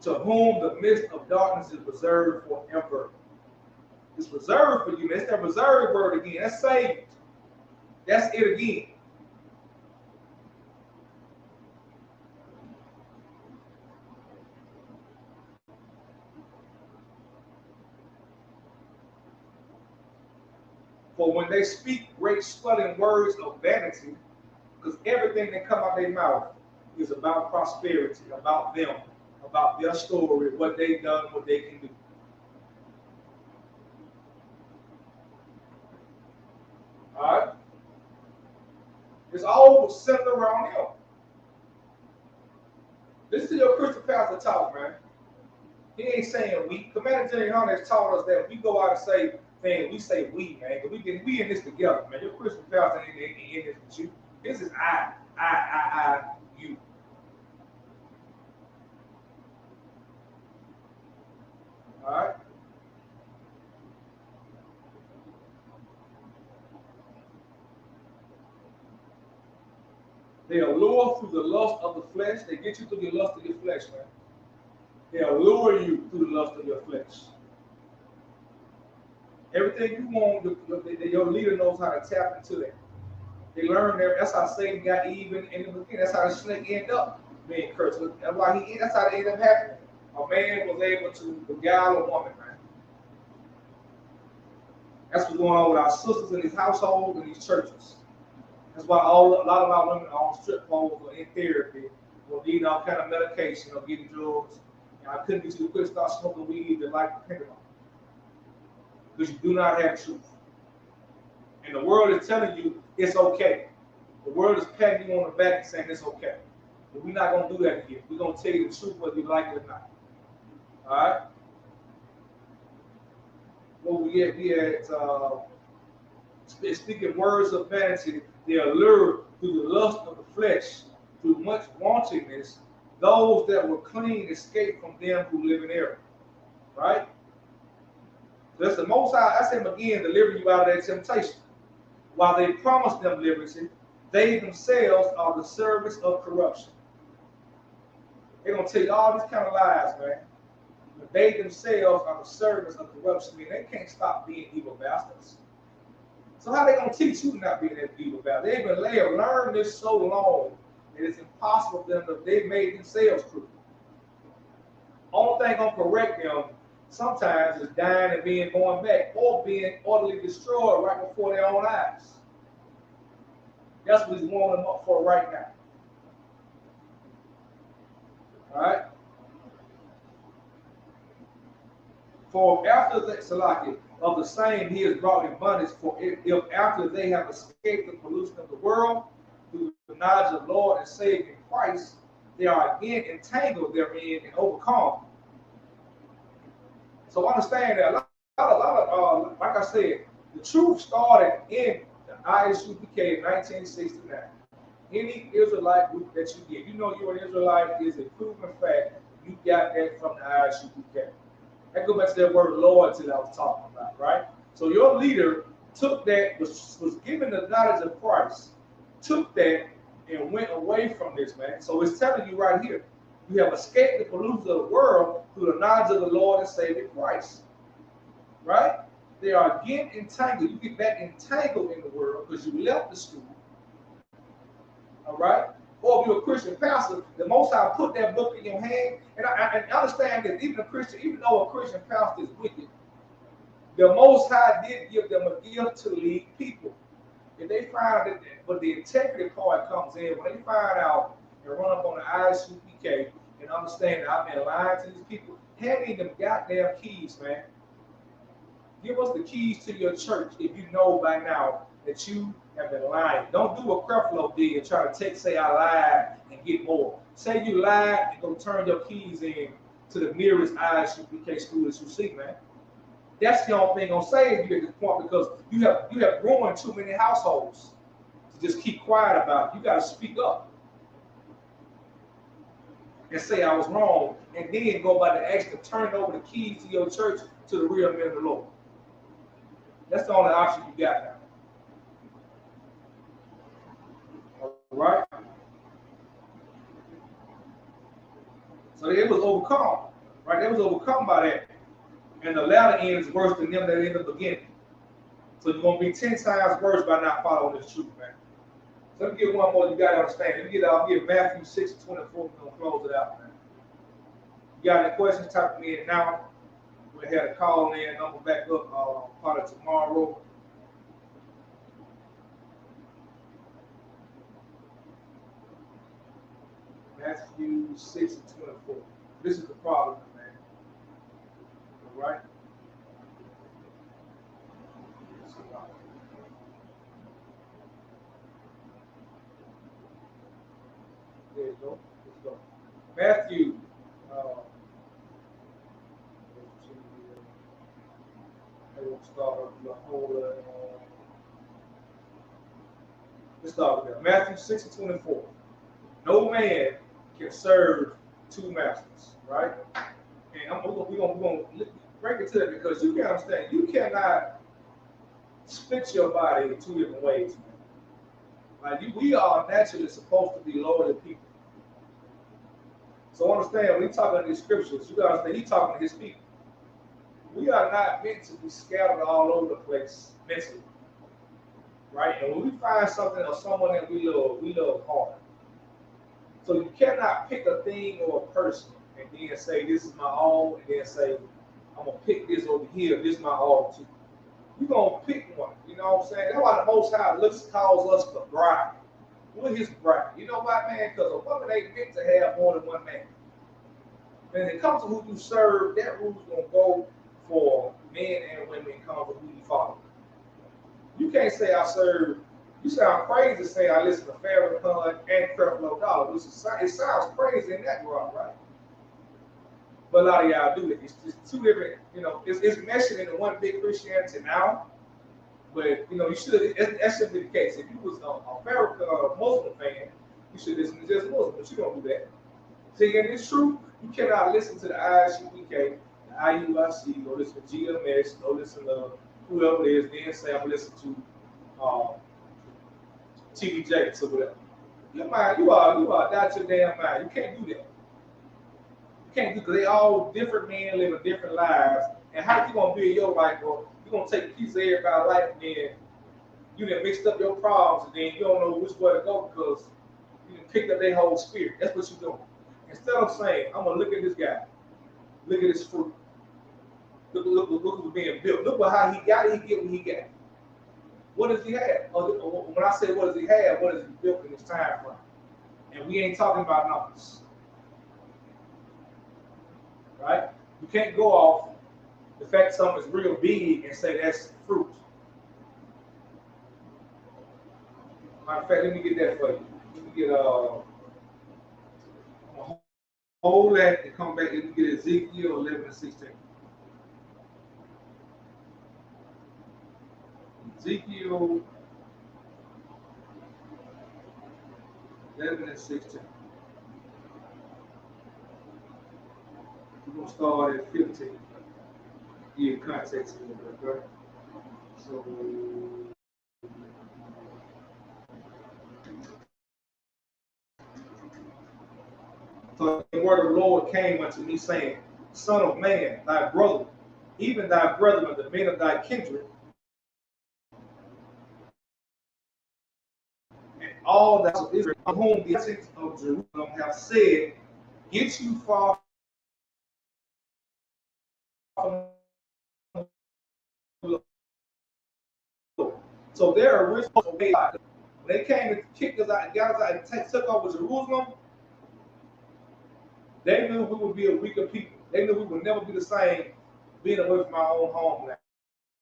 to whom the mist of darkness is reserved forever. It's reserved for you. That's that reserved word again. That's saved. That's it again. For when they speak great swelling words of vanity, because everything that come out their mouth is about prosperity, about them, about their story, what they've done, what they can do. All right? It's all centered around him. Listen to your Christian pastor talk, man. He ain't saying we. Commander Jerry Hunter has taught us that we go out and say things, we say we, man. Because we in this together, man. Your Christian pastor ain't in this with you. This is I, you. All right? They allure through the lust of the flesh. They get you through the lust of your flesh, man. They allure you through the lust of your flesh. Everything you want, your leader knows how to tap into that. They learned that. That's how Satan got even in the beginning. That's how the snake ended up being cursed. That's why that's how it ended up happening. A man was able to beguile a woman, man. That's what's going on with our sisters in these households and these churches. That's why a lot of our women are on strip poles or in therapy, or needing all kind of medication or getting drugs. And I couldn't get you to quit start smoking weed that life depended on. Because you do not have truth. And the world is telling you it's okay. The world is patting you on the back and saying it's okay. But we're not going to do that here. We're going to tell you the truth whether you like it or not. All right? Well, we had speaking words of vanity, they allure through the lust of the flesh, through much wantonness, those that were clean escape from them who live in error. Right? So that's the Most High, I said again, delivering you out of that temptation. While they promise them liberty, they themselves are the servants of corruption. They're going to tell you all these kind of lies, man. But they themselves are the servants of corruption. I mean, they can't stop being evil bastards. So how are they going to teach you not being that evil bastard? They have learned this so long that it's impossible for them to, they've made themselves crooked. Only thing going to correct them sometimes is dying and being going back or being utterly destroyed right before their own eyes. That's what he's warming them up for right now. All right? For after the Salaki of the same he is brought in bondage, for if after they have escaped the pollution of the world through the knowledge of the Lord and Savior Christ, they are again entangled therein and overcome. So understand that a lot of like I said, the truth started in the Isupk in 1969. Any Israelite group that you get, you know you're an Israelite is a proven fact. You got that from the Isupk. That goes back to that word loyalty that I was talking about, right? So your leader took that, was given the knowledge of Christ, took that and went away from this, man. So it's telling you right here, you have escaped the pollution of the world through the knowledge of the Lord and Savior Christ. Right? They are again entangled. You get back entangled in the world because you left the school. All right? Or if you're a Christian pastor, the Most High put that book in your hand. And I understand that even though a Christian pastor is wicked, the Most High did give them a gift to lead people. If they find that, but the integrity part comes in when they find out and run up on the Isupk and understand that I've been lying to these people. Hand me them goddamn keys, man. Give us the keys to your church if you know by now that you have been lying. Don't do a Creflo deal and try to say I lied and get more. Say you lied and go turn your keys in to the nearest Isupk school that you see, man. That's the only thing gonna save you at this point because you have ruined too many households to just keep quiet about it. You gotta speak up. and say I was wrong, and then go by the action of turning over the keys to your church to the real men of the Lord. That's the only option you got now. All right? So it was overcome. Right? They was overcome by that. And the latter end is worse than them that in the beginning. So you're going to be 10 times worse by not following this truth, man. So let me get one more you got to understand. I'll give Matthew 6:24. We're going to close it out, man. You got any questions, type me in now. We'll have a call in number back up part of tomorrow. Matthew 6:24. This is the problem, man. All right? There you go. Let's go. Matthew. Let's start with that. Matthew 6:24. No man can serve two masters, right? And we're gonna break it to that because you can understand you cannot split your body in two different ways. Like we are naturally supposed to be lower than people. So understand when he's talking these scriptures, you gotta understand he's talking to his people. We are not meant to be scattered all over the place mentally. Right? And when we find something or someone that we love hard. So you cannot pick a thing or a person and then say this is my all, and then say I'm gonna pick this over here, this is my all too. You're gonna pick one, you know what I'm saying? That's why the Most High calls us the bride. We're his bride. You know why, man? Because a woman ain't meant to have more than one man. When it comes to who you serve, that rule's gonna go for men and women in terms of who you follow. You can't say I serve. You sound crazy saying I listen to Farrakhan and Creflo Dollar. It sounds crazy in that regard, right? But a lot of y'all do it. It's just two different, it's meshing into one big Christianity now. But, you should, that shouldn't be the case. If you was a Farrakhan Muslim fan, you should listen to just Muslim, but you don't do that. See, and it's true, you cannot listen to the Isupk, the IUIC, go listen to GMS, go listen to whoever it is, then say I'm going to listen to TD Jakes or whatever. Your mind, you are out your damn mind. You can't do that. You can't do because they all different men living different lives. And how you gonna build your life, bro? You're gonna take a piece of everybody's life and then you done mixed up your problems and then you don't know which way to go because you done picked up their whole spirit. That's what you're doing. Instead of saying, I'm gonna look at this guy, look at his fruit. Look what's being built. Look at how he got it, he get what he got. What does he have? When I say what does he have, what does he built in this time frame? And we ain't talking about numbers. Right? You can't go off the fact something is real big and say that's fruit. Matter of fact, let me get that for you. Let me get hold that and come back. Let me get Ezekiel 11:16. Ezekiel 11:16. We're going to start at 15. Give context a little bit, okay? So the word of the Lord came unto me, saying, Son of man, thy brother, even thy brethren, the men of thy kindred, and all that of Israel, of whom the inhabitants of Jerusalem have said, get you far from the Lord. So their original way, when they came and kicked us out, got us out, and took over Jerusalem, they knew we would be a weaker people. They knew we would never be the same being away from our own homeland.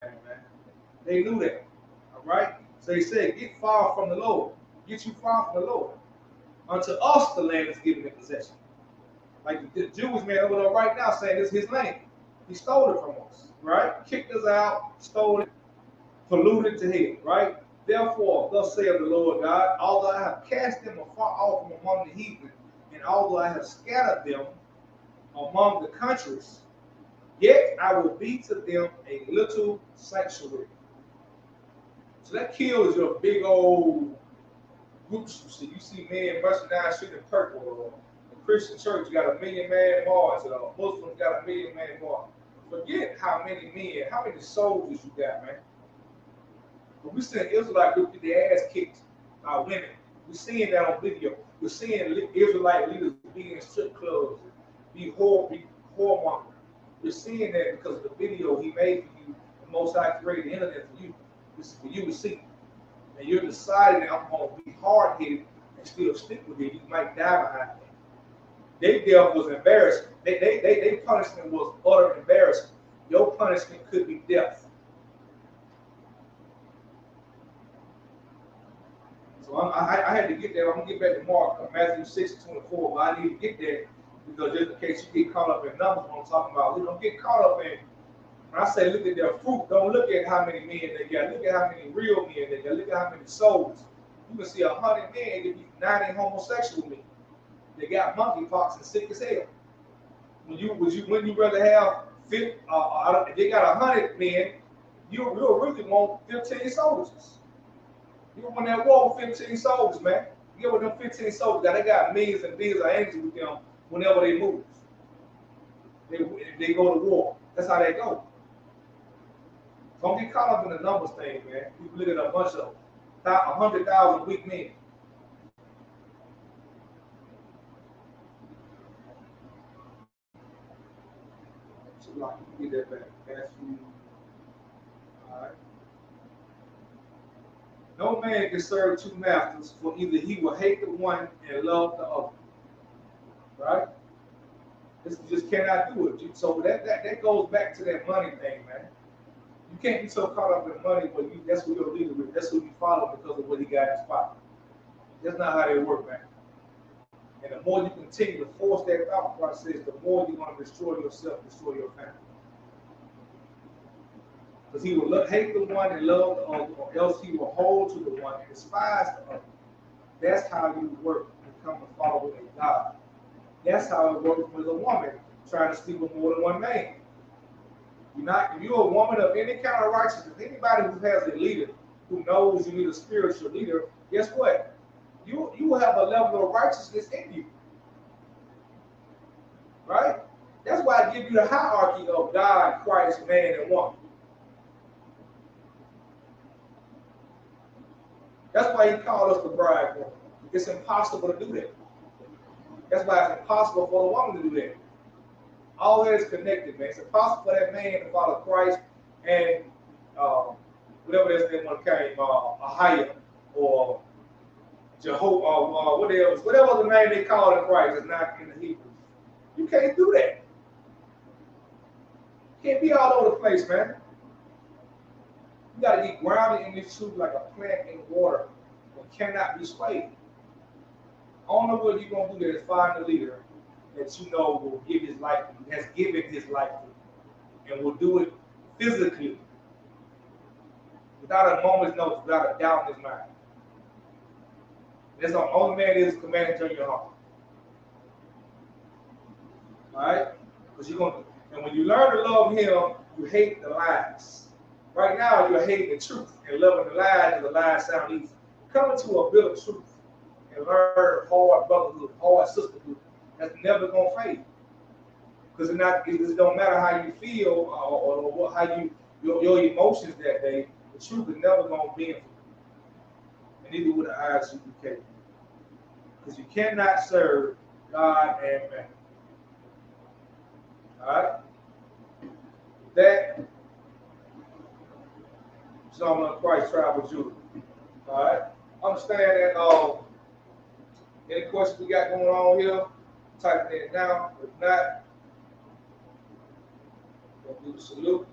Man. They knew that. All right? So they said, get far from the Lord. Get you far from the Lord. Unto us the land is given in possession. Like the Jewish man over there right now saying this is his land. He stole it from us, right? Kicked us out, stole it, polluted to hell, right? Therefore, thus saith the Lord God, although I have cast them afar off from among the heathen, and although I have scattered them among the countries, yet I will be to them a little sanctuary. So that kill is your big old groups you see. You see men busting down the street in purple, or a Christian church got a million man march, or a Muslim got a million man march. Forget how many men, how many soldiers you got, man. But we seeing Israelite groups get their ass kicked by women. We're seeing that on video. We're seeing Israelite leaders be in strip clubs, be whoremongering. We're seeing that because of the video he made for you, the Most High created the internet for you. This is for you to see. And you're deciding that I'm going to be hard-headed and still stick with it. You might die behind it. Their death was embarrassing. Their punishment was utter embarrassment. Your punishment could be death. So I had to get there. I'm going to get back to Mark, Matthew 6:24, but I need to get there because just in case you get caught up in numbers, what I'm talking about, you don't get caught up in. When I say look at their fruit, don't look at how many men they got. Look at how many real men they got. Look at how many souls. You can see 100 men, it could be 90 homosexual men. They got monkeypox and sick as hell. When you rather have if they got 100 men, you'll really want 15 soldiers. You want that war with 15 soldiers, man. You get with them 15 soldiers. They got millions and billions of angels with them whenever they move. They go to war. That's how they go. Don't get caught up in the numbers thing, man. You look at a bunch of 100,000 weak men. So like, you get that back. Matthew. All right. No man can serve two masters, for either he will hate the one and love the other. Right? This you just cannot do it. So that goes back to that money thing, man. You can't be so caught up in money, but that's who your leader is. That's who you follow because of what he got in his pocket. That's not how they work, man. And the more you continue to force that thought process, the more you're going to destroy yourself, destroy your family. Because he will hate the one and love the other, or else he will hold to the one and despise the other. That's how you work and come to follow a God. That's how it works with a woman trying to sleep with more than one man. If you're a woman of any kind of righteousness, anybody who has a leader who knows you need a spiritual leader, guess what? You will have a level of righteousness in you. Right? That's why I give you the hierarchy of God, Christ, man, and woman. That's why he called us the bridegroom. It's impossible to do that. That's why it's impossible for a woman to do that. All that is connected, man. It's impossible for that man to follow Christ and whatever else they want to came, Ahia or Jehovah, whatever the name they call it Christ is not in the Hebrew. You can't do that. You can't be all over the place, man. You got to be grounded in this truth like a plant in water and cannot be swayed. Only what you're going to do there is find a leader that you know will give his life to you, has given his life to you, and will do it physically without a moment's notice, without a doubt in his mind. That's the only man that is commanded to your heart. All right? Because you're going to, and when you learn to love him, you hate the lies. Right now, you're hating the truth and loving the lies, and the lies sound easy. Come into a bit of truth and learn hard brotherhood, hard sisterhood. That's never going to fade. Because it don't matter how you feel or how your emotions that day, the truth is never going to bend for you. And neither would the Isupk. Because you cannot serve God and man. Alright? That Psalm of Christ tribal Judah. Alright? Understand that any questions we got going on here, type it in now. If not, we'll do the salute.